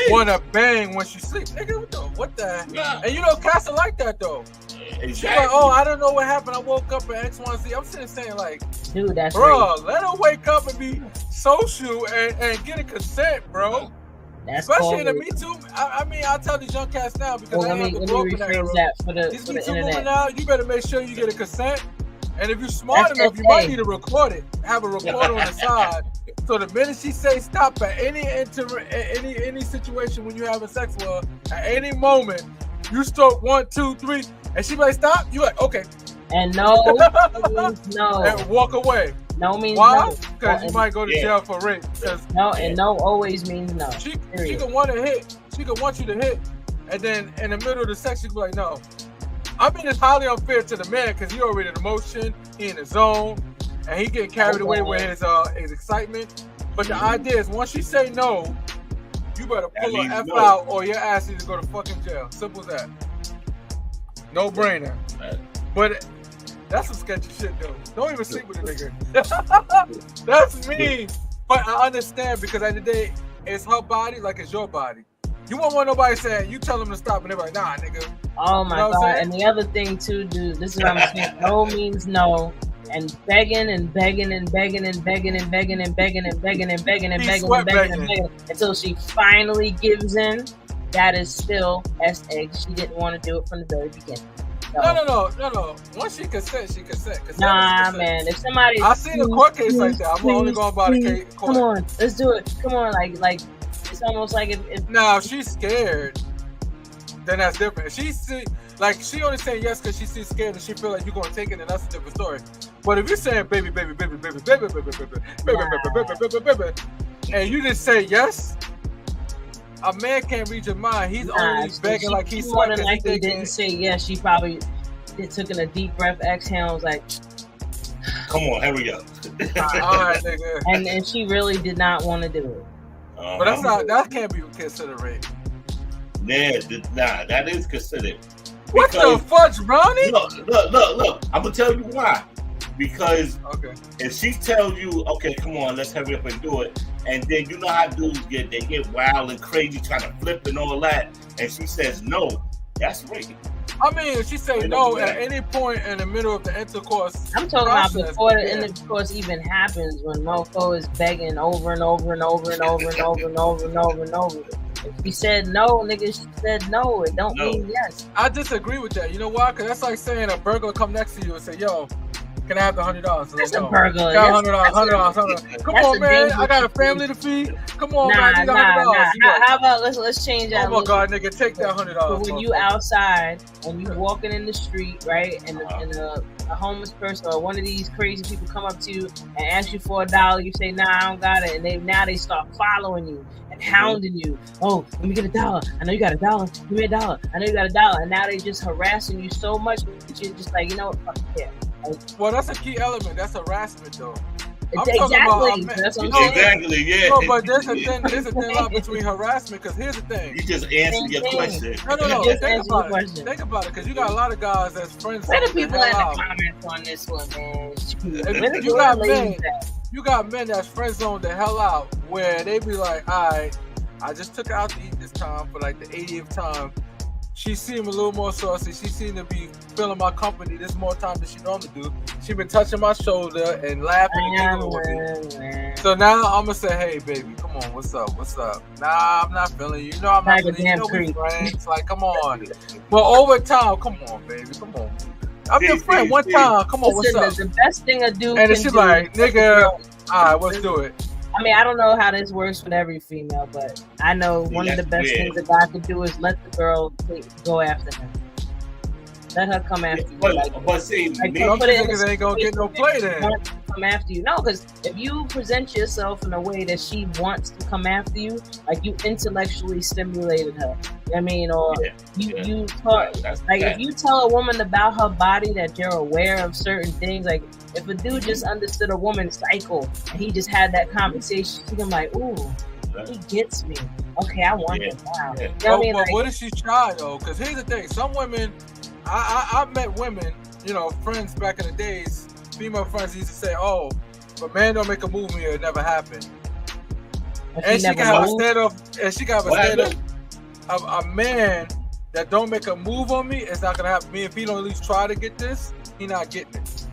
Want to bang when she sleep, nigga. What the? Yeah. And cats are like that though. Exactly. She's like, oh, I don't know what happened. I woke up at X, Y, Z. I'm sitting saying like, dude, that's bro. Let her wake up and be social and get a consent, bro. Especially in the Me Too. I mean, I'll tell these young cats now because I have to grow up in that era. These Me Too women now, you better make sure you get a consent. And if you're smart enough, you might need to record it. Have a recorder on the side. So the minute she say stop at any situation when you're having sex with her, at any moment, you start 1, 2, 3, and she like stop. You like okay. And no means no. And walk away. No means why? no. Because you might go to jail for rape. No, and no always means no. She can want to hit. She can want you to hit, and then in the middle of the sex, she can be like, no. I mean, it's highly unfair to the man because he already in emotion, he in his zone, and he getting carried away with his excitement. But the idea is, once she say no, you better pull her F out, or your ass needs to go to fucking jail. Simple as that. No brainer. But that's some sketchy shit, though. Don't even sleep with a nigga. That's me. But I understand because at the end of the day, it's her body like it's your body. You won't want nobody saying, you tell them to stop, and they're like, nah, nigga. Oh my God. And the other thing, too, dude, this is what I'm saying. No means no. And begging and begging and begging and begging and begging and begging and begging and begging and begging and begging and begging until she finally gives in. That is still S.A. She didn't want to do it from the very beginning. No. Once she consent, she consent. Nah, man. If somebody, I seen a court case like that. I'm only going by the case. Come on, let's do it. Come on, like it's almost like if now if she's scared, then that's different. If she only saying yes because she's scared and she feel like you're gonna take it, then that's a different story. But if you're saying baby, and you just say yes, a man can't read your mind. He's only begging like he's more than likely didn't say yes. She probably took in a deep breath, exhale, was like, come on, hurry up. all right, nigga. And she really did not want to do it. But that's not, that can't be considered rape. Yeah, that is considered. What the fudge, Ronnie? Look. I'm gonna tell you why. Because if she tells you, okay, come on, let's hurry up and do it, and then you know how dudes get, they get wild and crazy trying to flip and all that, and she says no, that's rape. I mean, if she say no at any point in the middle of the intercourse, I'm talking about before the intercourse even happens, when mofo is begging over and over and over and over and over and over and over and over. If she said no, nigga, she said no. It don't mean yes. I disagree with that. You know why? Because that's like saying a burglar come next to you and say, yo, can I have the $100? That's a burglar. Got $100. Come on, man. I got a family to feed. Come on, man. I need $100. How about let's change that? Oh my God, nigga, take that $100. When you outside and you walking in the street, right, and a homeless person or one of these crazy people come up to you and ask you for $1, you say, nah, I don't got it, and now they start following you and hounding you. Oh, let me get $1. I know you got $1. Give me $1. I know you got $1. And now they just harassing you so much that you're just like, you know what, fuck yeah. Well, that's a key element. That's harassment, though. Exactly. That's what I'm saying. Exactly, yeah. No, but there's a thin line between harassment, because here's the thing. You just answered your question. No. Think about it, because you got a lot of guys that's friends. Where the people in the comments on this one, man? You got men that's friend zoned the hell out, where they be like, all right, I just took her out to eat this time for like the 80th time. She seemed a little more saucy. She seemed to be feeling my company this more time than she normally do. She been touching my shoulder and laughing and giggling with me. So now I'm gonna say, hey baby, come on, what's up? Nah, I'm not feeling you. You know I'm not feeling you. You know we friends. Like, come on. But over time, come on, baby, come on. I'm your friend. One time, come on, what's up? The best thing a dude and she's like, nigga, all right, let's do it. I mean, I don't know how this works with every female, but I know one of the best things a guy could do is let the girl go after him. Let her come after you. But see, some niggas ain't gonna get no play then. Come after you. No, because if you present yourself in a way that she wants to come after you, like you intellectually stimulated her. I mean, or you talk, like if you tell a woman about her body that you're aware of certain things, like if a dude just understood a woman's cycle and he just had that conversation, she'd be like, ooh, he gets me. Okay, I want him now. You know what I mean? But what if she tried though? Because here's the thing: some women, I met women, you know, friends back in the days. Female friends used to say, "Oh, but man, don't make a move on me, it never happened." And she can have a stand up. And she can have a stand up. A man that don't make a move on me, it's not gonna happen. Me, if he don't at least try to get this, he not getting it.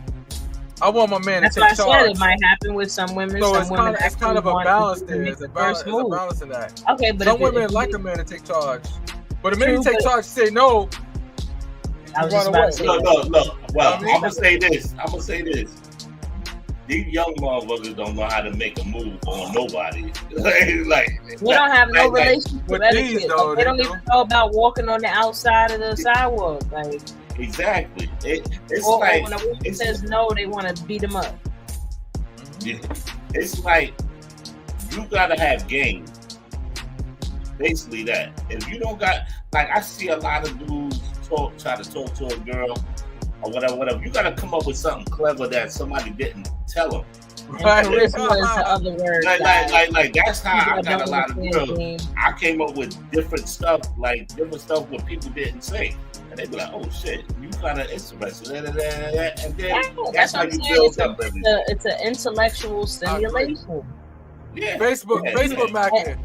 I want my man to take charge. That's why I said it might happen with some women. So some it's kind of a balance there. There's a balance in that. Okay, but some women like a man to take charge, but the minute you take charge, say no. Look. Well, I'm gonna say this. These young motherfuckers don't know how to make a move on nobody. We don't have no relationship with etiquette. They don't even know about walking on the outside of the sidewalk. Like exactly. It's or like when a woman says no, they want to beat them up. It's like you gotta have game. Basically, that if you don't got, like, I see a lot of dudes try to talk to a girl or whatever. You gotta come up with something clever that somebody didn't tell them. Right. Charisma is the other word. Like that's how I got a lot of girls. I came up with different stuff what people didn't say. And they'd be like, oh shit, you kind of interested. And then that's how you build up everything. It's an intellectual stimulation. Yeah. Facebook market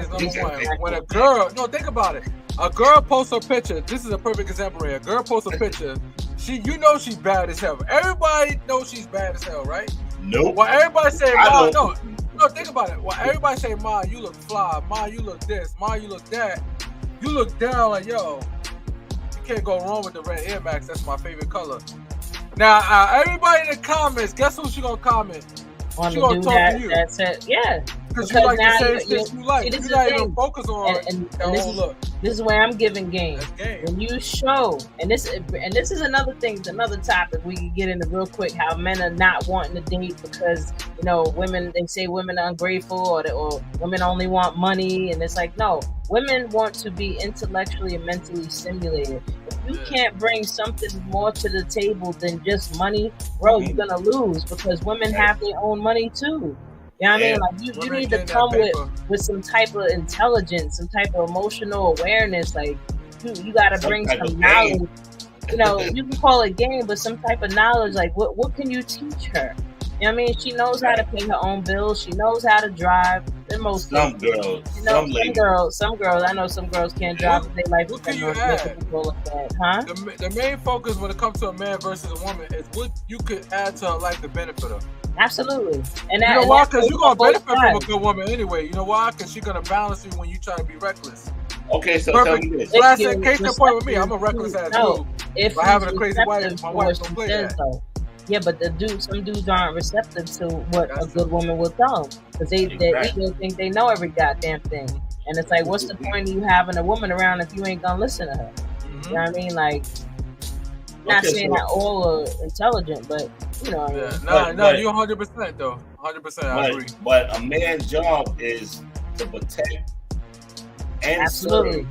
is number one. When a girl, think about it. A girl posts a picture. This is a perfect example right here. A girl posts a picture. You know she's bad as hell. Everybody knows she's bad as hell, right? Nope. Well, everybody say, Ma, no, think about it. Well, everybody say, Ma, you look fly. Ma, you look this. Ma, you look that. You look down like, yo, you can't go wrong with the red Air Max. That's my favorite color. Now, everybody in the comments, guess who she gonna comment? She gonna talk to you. That's it. Yeah. Because you like the now same shit you like. see, this You're is not the even thing. focused on This is where I'm giving game. That's game. When you show, and this is another thing, it's another topic we can get into real quick, how men are not wanting to date because, you know, women, they say women are ungrateful or women only want money, and it's like, no, women want to be intellectually and mentally stimulated. If you can't bring something more to the table than just money, bro, you're gonna lose, because women have their own money too. You know what I mean? Like you need to come with some type of intelligence, some type of emotional awareness. Like you got to bring some knowledge. You know, you can call it game, but some type of knowledge. Like what can you teach her? You know what I mean? She knows how to pay her own bills. She knows how to drive. Some girls. Some girls. I know some girls can't drive. They like. What can you add? Huh? The main focus when it comes to a man versus a woman is what you could add to her life to benefit her. Absolutely. And you know why? Because you're going to benefit from a good woman anyway. You know why? Because she's going to balance you when you try to be reckless. Okay, so perfect. Tell me this. Last case in point with me, I'm a reckless ass dude. If by having a crazy wife, my wife don't play that. So. Yeah, but some dudes aren't receptive to what a good woman will tell them. Because they think they know every goddamn thing. And it's like, what's the point of you having a woman around if you ain't going to listen to her? Mm-hmm. You know what I mean? Like, not saying that all are intelligent, but you know. Yeah, no, you're 100% though. 100%, I agree. But a man's job is to protect and serve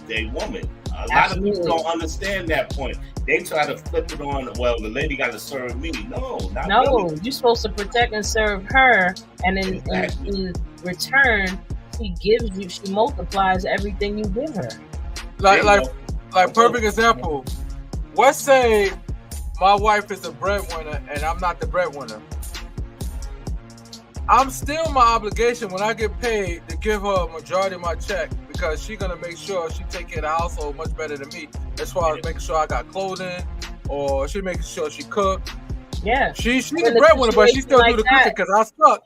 their woman. A lot of people don't understand that point. They try to flip it on. Well, the lady got to serve me. No, really. You're supposed to protect and serve her, and in return, she multiplies everything you give her. Like perfect example. Let's say my wife is the breadwinner and I'm not the breadwinner. I'm still my obligation when I get paid to give her a majority of my check, because she's gonna make sure she take care of the household much better than me, as far as making sure I got clothing, or she making sure she cook. Yeah, she's the breadwinner, but she still do the cooking because I suck.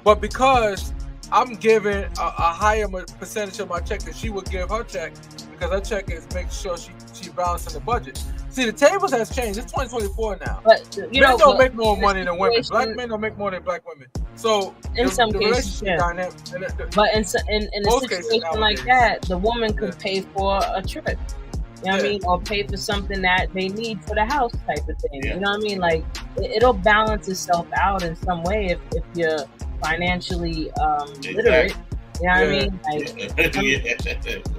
But because I'm giving a higher percentage of my check than she would give her check, because her check is making sure she balancing the budget. See, the tables has changed. It's 2024 now. But men don't make more money than women. Black men don't make more than black women. So in some cases, dynamic, but in a situation like that, the woman could pay for a trip. You know what I mean? Or pay for something that they need for the house type of thing. You know what I mean? Like, it'll balance itself out in some way if you're financially literate. You know what I mean? Like,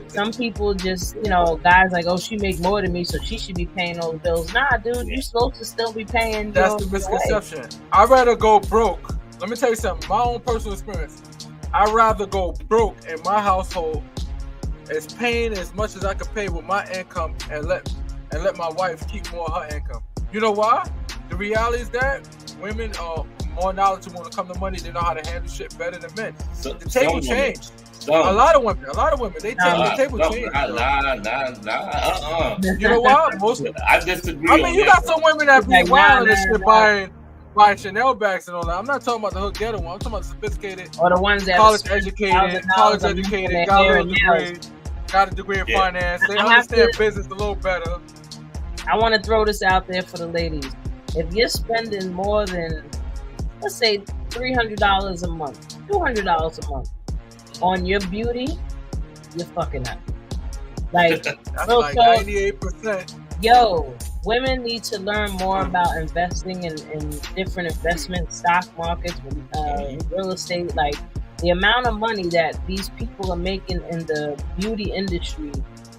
some people just, guys like, oh, she make more than me, so she should be paying those bills. Nah, dude, you're supposed to still be paying. That's the misconception. I'd rather go broke. Let me tell you something. My own personal experience. I'd rather go broke in my household, as paying as much as I could pay with my income, and let my wife keep more of her income. You know why? The reality is that women are more knowledgeable when it comes to money. They know how to handle shit better than men. The table changed. A lot of women. The table changed. You know why? I disagree. I mean, you got some women that be wild and shit buying Chanel bags and all that. I'm not talking about the hood ghetto one. I'm talking about the sophisticated, or the ones that college educated, got a degree in finance. They understand business a little better. I want to throw this out there for the ladies. If you're spending more than, let's say, $300 a month, $200 a month on your beauty, you're fucking up. Like, that's like 98%. Yo, women need to learn more about investing in different investment stock markets, real estate. Like, the amount of money that these people are making in the beauty industry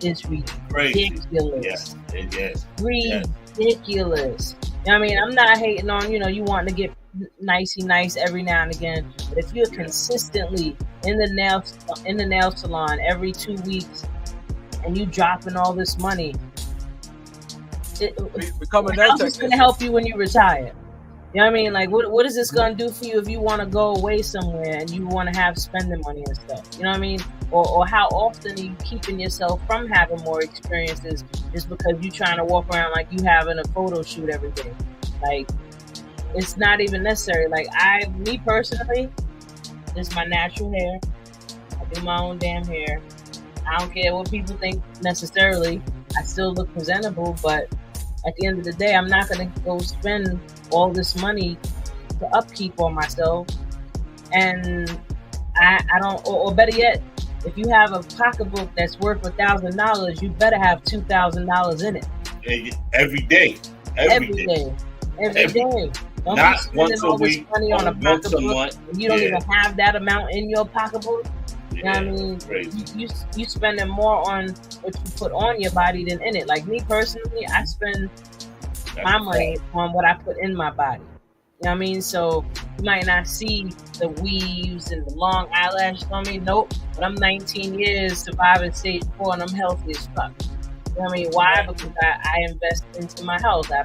is ridiculous. Yes. Ridiculous. You know what I mean? I'm not hating on, you wanting to get nice every now and again, but if you're consistently in the nail salon every 2 weeks and you dropping all this money, how's this going to help you when you retire? You know what I mean? Like, what is this going to do for you if you want to go away somewhere and you want to have spending money and stuff? You know what I mean? Or how often are you keeping yourself from having more experiences just because you're trying to walk around like you having a photo shoot every day? Like, it's not even necessary. Like, me personally, this is my natural hair. I do my own damn hair. I don't care what people think necessarily. I still look presentable, but at the end of the day, I'm not going to go spend all this money to upkeep on myself and I don't, or better yet, if you have a pocketbook that's worth $1,000, you better have $2,000 in it. Every day. Every day. Don't not be spending once a all this week, money on a once a pocketbook month. and you don't even have that amount in your pocketbook. You know what I mean? Crazy. You spending more on what you put on your body than in it. Like me personally, I spend my money on what I put in my body. You know what I mean? So you might not see the weaves and the long eyelashes on me. Nope. But I'm 19 years surviving stage 4 and I'm healthy as fuck. You know what I mean? Why? Because I invest into my health. I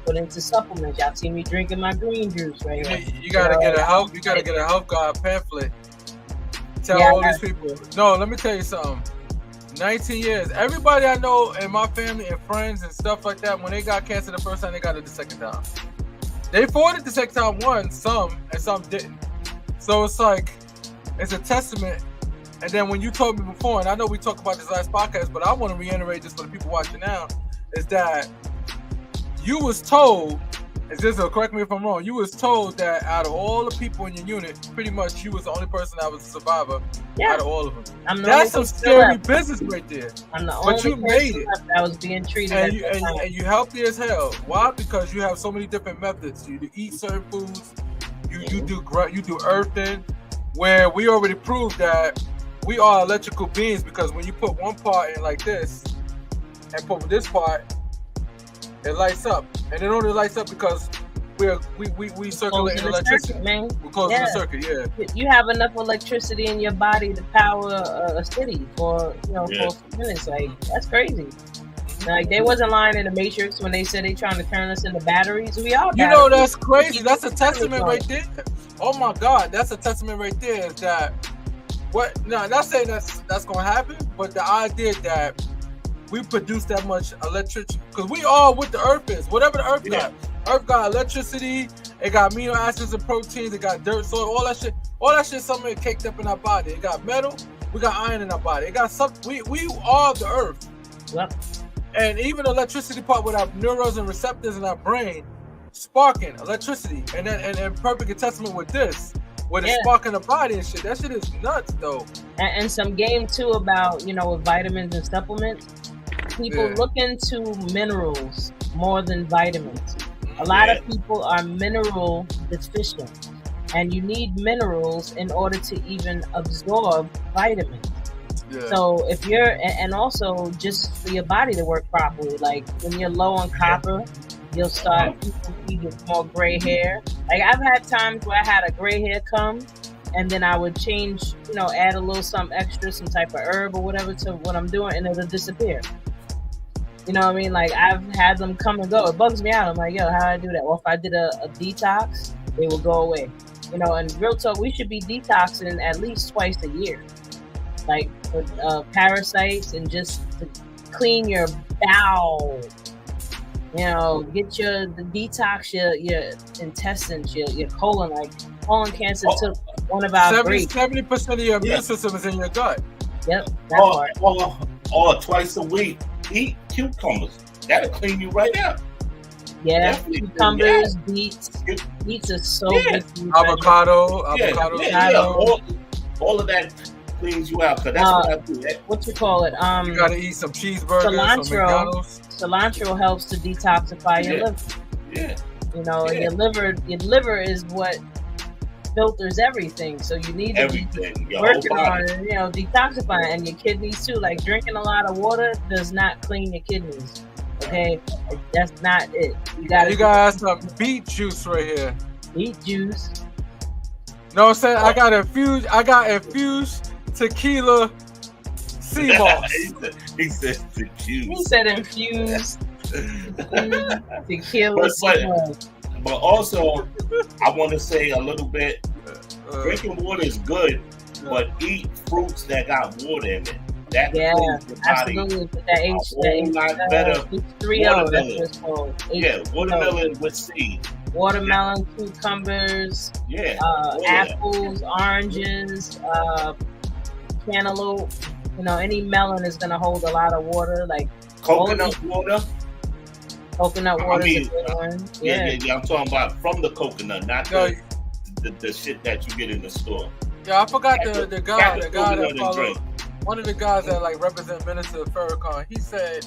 put into supplements. Y'all see me drinking my green juice right here. You gotta get a health. You gotta get a health guard pamphlet. Tell all these people. No, let me tell you something. 19 years. Everybody I know in my family and friends and stuff like that, when they got cancer the first time, they got it the second time. They fought it the second time, one, some, and some didn't. So it's like, it's a testament. And then when you told me before, and I know we talked about this last podcast, but I want to reiterate this for the people watching now, is that you was told, and this will correct me if I'm wrong, you was told that out of all the people in your unit, pretty much you was the only person that was a survivor out of all of them. That's some scary business right there. I'm the but you made it. I was being treated and you healthy as hell. Why? Because you have so many different methods. You eat certain foods. You do earthing, where we already proved that we are electrical beings, because when you put one part in like this and put this part, it lights up, and it only lights up because we circulate electricity. We're closing the circuit. Yeah. You have enough electricity in your body to power a city for for a few minutes. Like, that's crazy. Like, they wasn't lying in the Matrix when they said they trying to turn us into batteries. We are. You know, that's crazy. That's a testament right there. Oh my God, that's a testament right there. Is that what? No, not saying that's gonna happen, but the idea that we produce that much electricity, because we all what the earth is. Whatever the earth got. Earth got electricity, it got amino acids and proteins, it got dirt, soil, all that shit something caked up in our body. It got metal, we got iron in our body. It got something, we are the earth. Yep. And even the electricity part with our neurons and receptors in our brain, sparking electricity. And then perfect testament with this, with it sparking the body and shit. That shit is nuts though. And some game too about, with vitamins and supplements. People look into minerals more than vitamins. A lot of people are mineral deficient, and you need minerals in order to even absorb vitamins. Yeah. So if you're, and also just for your body to work properly, like when you're low on copper, you'll start getting more gray hair. Like, I've had times where I had a gray hair come, and then I would change, add a little something extra, some type of herb or whatever to what I'm doing, and it'll disappear. You know what I mean? Like, I've had them come and go. It bugs me out. I'm like, yo, how do I do that? Or if I did a detox, they will go away. And real talk, we should be detoxing at least twice a year. Like, with parasites, and just to clean your bowel. Get detox your intestines, your colon. Like, colon cancer took one of our 70% of your immune system is in your gut. Yep. That part. Or twice a week. Eat cucumbers. That'll clean you right out. Yeah, definitely. Cucumbers, beets. Beets are so good. Avocado. All of that cleans you out. Cause that's what I do. What you call it? You gotta eat some cheeseburgers. Cilantro helps to detoxify your liver. Yeah. And your liver is what filters everything, so you need to be working on detoxifying, and your kidneys too. Like, drinking a lot of water does not clean your kidneys. Okay, that's not it. You gotta have some beet juice right here. Beet juice. No, I'm saying I got infused tequila sea moss. He said tequila. He said infused tequila sea moss. But also, I want to say a little bit, drinking water is good, but eat fruits that got water in it. That cleans your body absolutely. That better. H3O, that's what it's called. Watermelon with seed. Watermelon, cucumbers, apples, oranges, cantaloupe. Any melon is going to hold a lot of water. Like coconut water. Coconut water is a good one. Yeah. I'm talking about from the coconut, not the shit that you get in the store. Yeah, I forgot the guy that followed. drink. One of the guys that like represent Minister Farrakhan, he said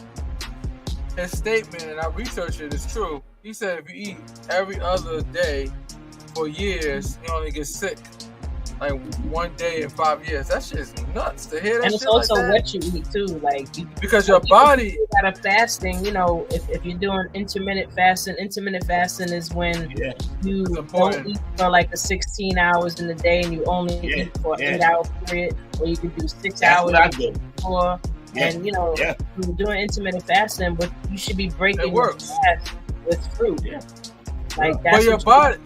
his statement, and I researched it, is true. He said if you eat every other day for years, you only get sick. Like 1 day in 5 years. That shit is nuts to hear that. And it's shit also like that. what you eat too, like because your body. Got a fasting, you know, if you're doing intermittent fasting is when you don't eat for like the 16 hours in the day and you only eat for an 8 hour period, or you can do 6 hours before. And you know, you're doing intermittent fasting, but you should be breaking your fast with fruit. Like that's but your body.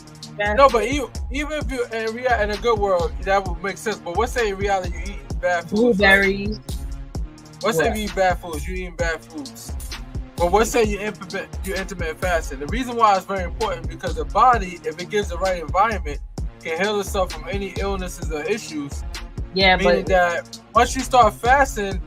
No, but even if you in a good world, that would make sense. But let's say in reality you eat bad foods. Blueberries. Let's say you eat bad foods. You eating bad foods. But let's say you intermittent fasting. The reason why it's very important because the body, if it gives the right environment, can heal itself from any illnesses or issues. Yeah, meaning that once you start fasting,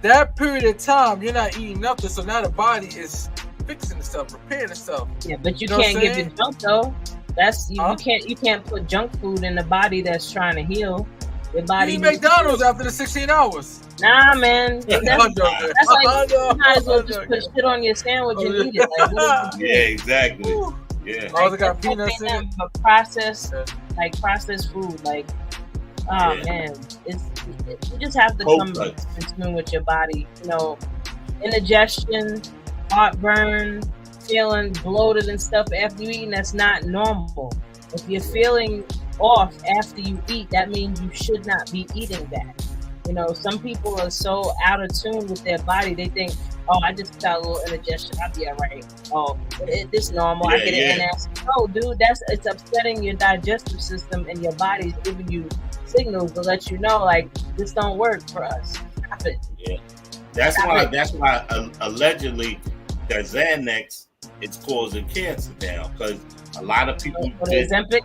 that period of time you're not eating nothing. So now the body is fixing itself, repairing itself. Yeah, but you can't give it junk though. That's you can't put junk food in the body that's trying to heal. Your body. You eat McDonald's after the 16 hours. Nah, man. That's like you might as well just put shit on your sandwich and eat it. Like, exactly. Yeah. Like, got peanuts in it. Processed food. Like, man, you just have to come in tune with your body. You know, indigestion, heartburn, feeling bloated and stuff after you eat, that's not normal. If you're feeling off after you eat, that means you should not be eating that. You know, some people are so out of tune with their body, they think, oh, I just got a little indigestion, I'll be all right. Oh, this normal, I get an antacid. No, dude, it's upsetting your digestive system, and your body's giving you signals to let you know, like, this don't work for us. Stop it. Yeah. That's why allegedly the Xanax is causing cancer now, because a lot of people Ozempic.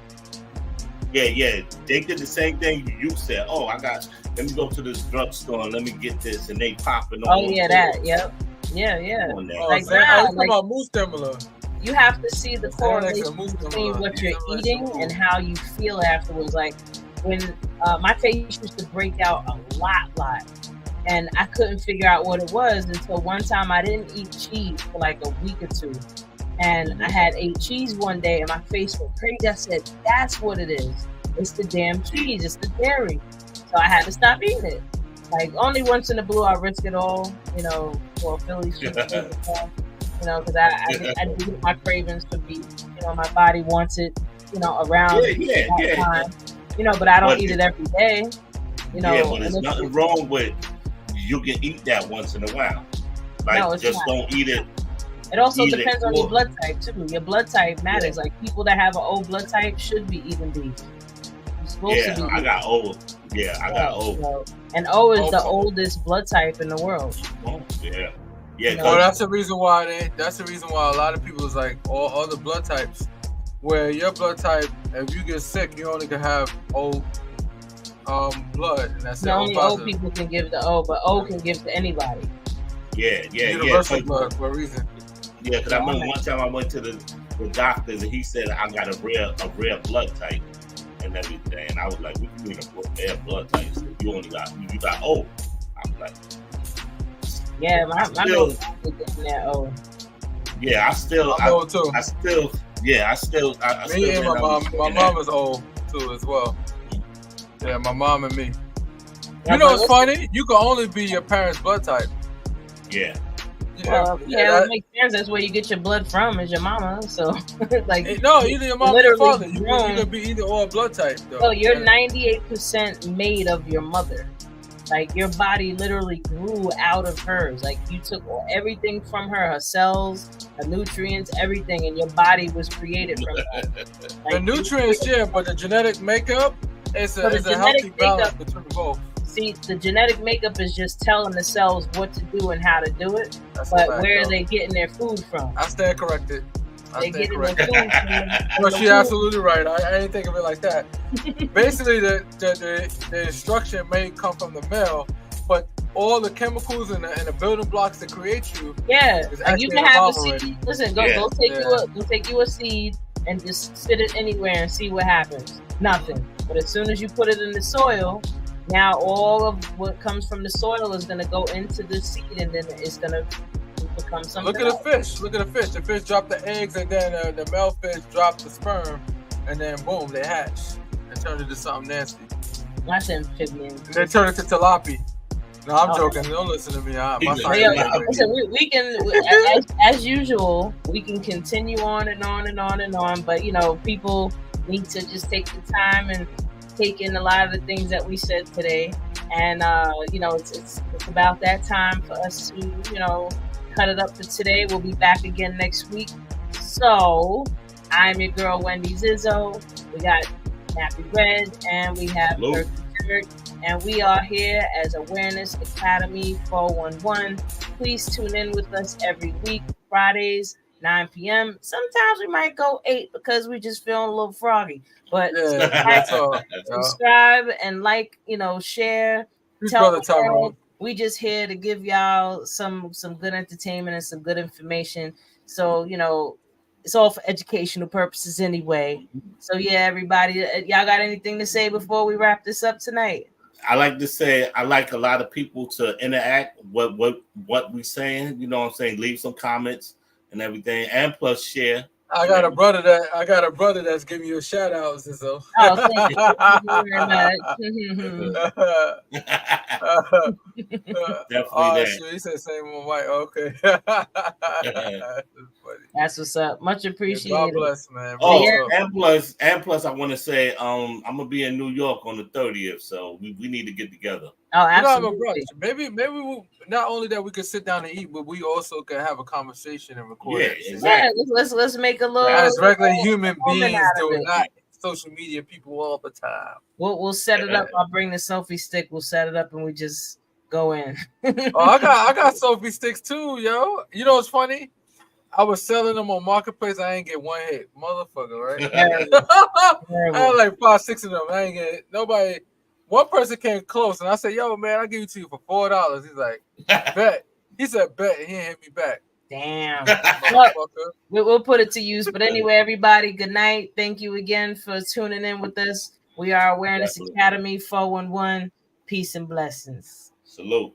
Yeah, they did the same thing you said. Oh, let me go to this drugstore and let me get this, and they popping on. Oh yeah, that. Yep. Yeah. Like that. About mood stimulant. You have to see the correlation between what you're eating and how you feel afterwards. Like when my face used to break out a lot. And I couldn't figure out what it was until one time I didn't eat cheese for like a week or two. And I had ate cheese one day and my face went crazy. I said, that's what it is. It's the damn cheese. It's the dairy. So I had to stop eating it. Like only once in a blue I risk it all, you know, for a Philly cheese. You know, because I do get my cravings for beef. You know, my body wants it, you know, around that time. You know, but I don't eat it every day. You know, but there's nothing wrong with you can eat that once in a while. Like, no, just don't eat it. It also depends on your blood type too. Your blood type matters. Like people that have an O blood type should be eating beef. You're supposed to be. I got O. Yeah, I got O. So, and O is the oldest blood type in the world. Yeah. Well, that's the reason why That's the reason why a lot of people is like all other blood types. Where your blood type, if you get sick, you only can have O. Blood, and that's only O people can give the O, but O can give to anybody. Universal blood for a reason. Yeah, because I remember one time I went to the doctors and he said I got a rare blood type and everything, and I was like, "What do you mean a rare blood type? You got O." I'm like, "Yeah, my blood getting that O." Yeah, I still. Me and my mom is O too as well. Yeah, my mom and me. You know what's funny? You can only be your parents' blood type. Yeah. It makes sense. That's where you get your blood from, is your mama. So, like, either your mom or your father. You can be either or blood type. Though. So you're 98% made of your mother. Like your body literally grew out of hers. Like you took everything from her cells, her nutrients, everything, and your body was created from that. Like, the nutrients, but the genetic makeup is a healthy balance between both. See, the genetic makeup is just telling the cells what to do and how to do it. But where are they getting their food from? I stand corrected. They getting their food from. Well, she's absolutely right. I didn't think of it like that. Basically, the instruction may come from the male, but all the chemicals and the building blocks that create you. Yeah, like you can have a seed. Listen, go take you a seed and just sit it anywhere and see what happens. Nothing. But as soon as you put it in the soil, now all of what comes from the soil is going to go into the seed, and then it's going to become something. Look at the fish. Look at the fish. The fish drop the eggs, and then the male fish drop the sperm, and then boom, they hatch and turn into something nasty. That's amphibian. And they turn into tilapia. No, I'm joking. Don't listen to me. Listen, we can, as usual, we can continue on and on and on and on. But people need to just take the time and take in a lot of the things that we said today. And it's about that time for us to cut it up for today. We'll be back again next week. So I'm your girl Wendy Zizzo. We got Nappy Red, and we have Turkey Jerk, and we are here as Awareness Academy 411. Please tune in with us every week, Fridays, 9 p.m. Sometimes we might go 8 because we just feeling a little froggy. But subscribe and share. Tell the world. We just here to give y'all some good entertainment and some good information. So it's all for educational purposes anyway. So yeah, everybody, y'all got anything to say before we wrap this up tonight? I like to say I like a lot of people to interact what we saying. You know what I'm saying? Leave some comments and everything, and plus share. I got a brother that's giving you a shout out, Zizzo. Oh, thank you very much. Definitely. Sure. He said same on White. Okay. That's what's up. Much appreciated. God bless, man. And plus, I want to say, I'm gonna be in New York on the 30th, so we need to get together. Oh, absolutely. Maybe we not only that we could sit down and eat, but we also could have a conversation and record. Yeah, exactly. Yeah, let's make a little. As regular human beings do, not social media people all the time. We'll set it up. I'll bring the selfie stick. We'll set it up and we just go in. I got selfie sticks too, yo. You know what's funny? I was selling them on Marketplace. I ain't get one hit, motherfucker. Right? I had like 5-6 of them. I ain't get nobody. One person came close, and I said, "Yo, man, I'll give it to you for $4." He's like, "Bet." He said, "Bet." He didn't hit me back. Damn. We'll put it to use. But anyway, everybody, good night. Thank you again for tuning in with us. We are Awareness Academy 411. Peace and blessings. Salute.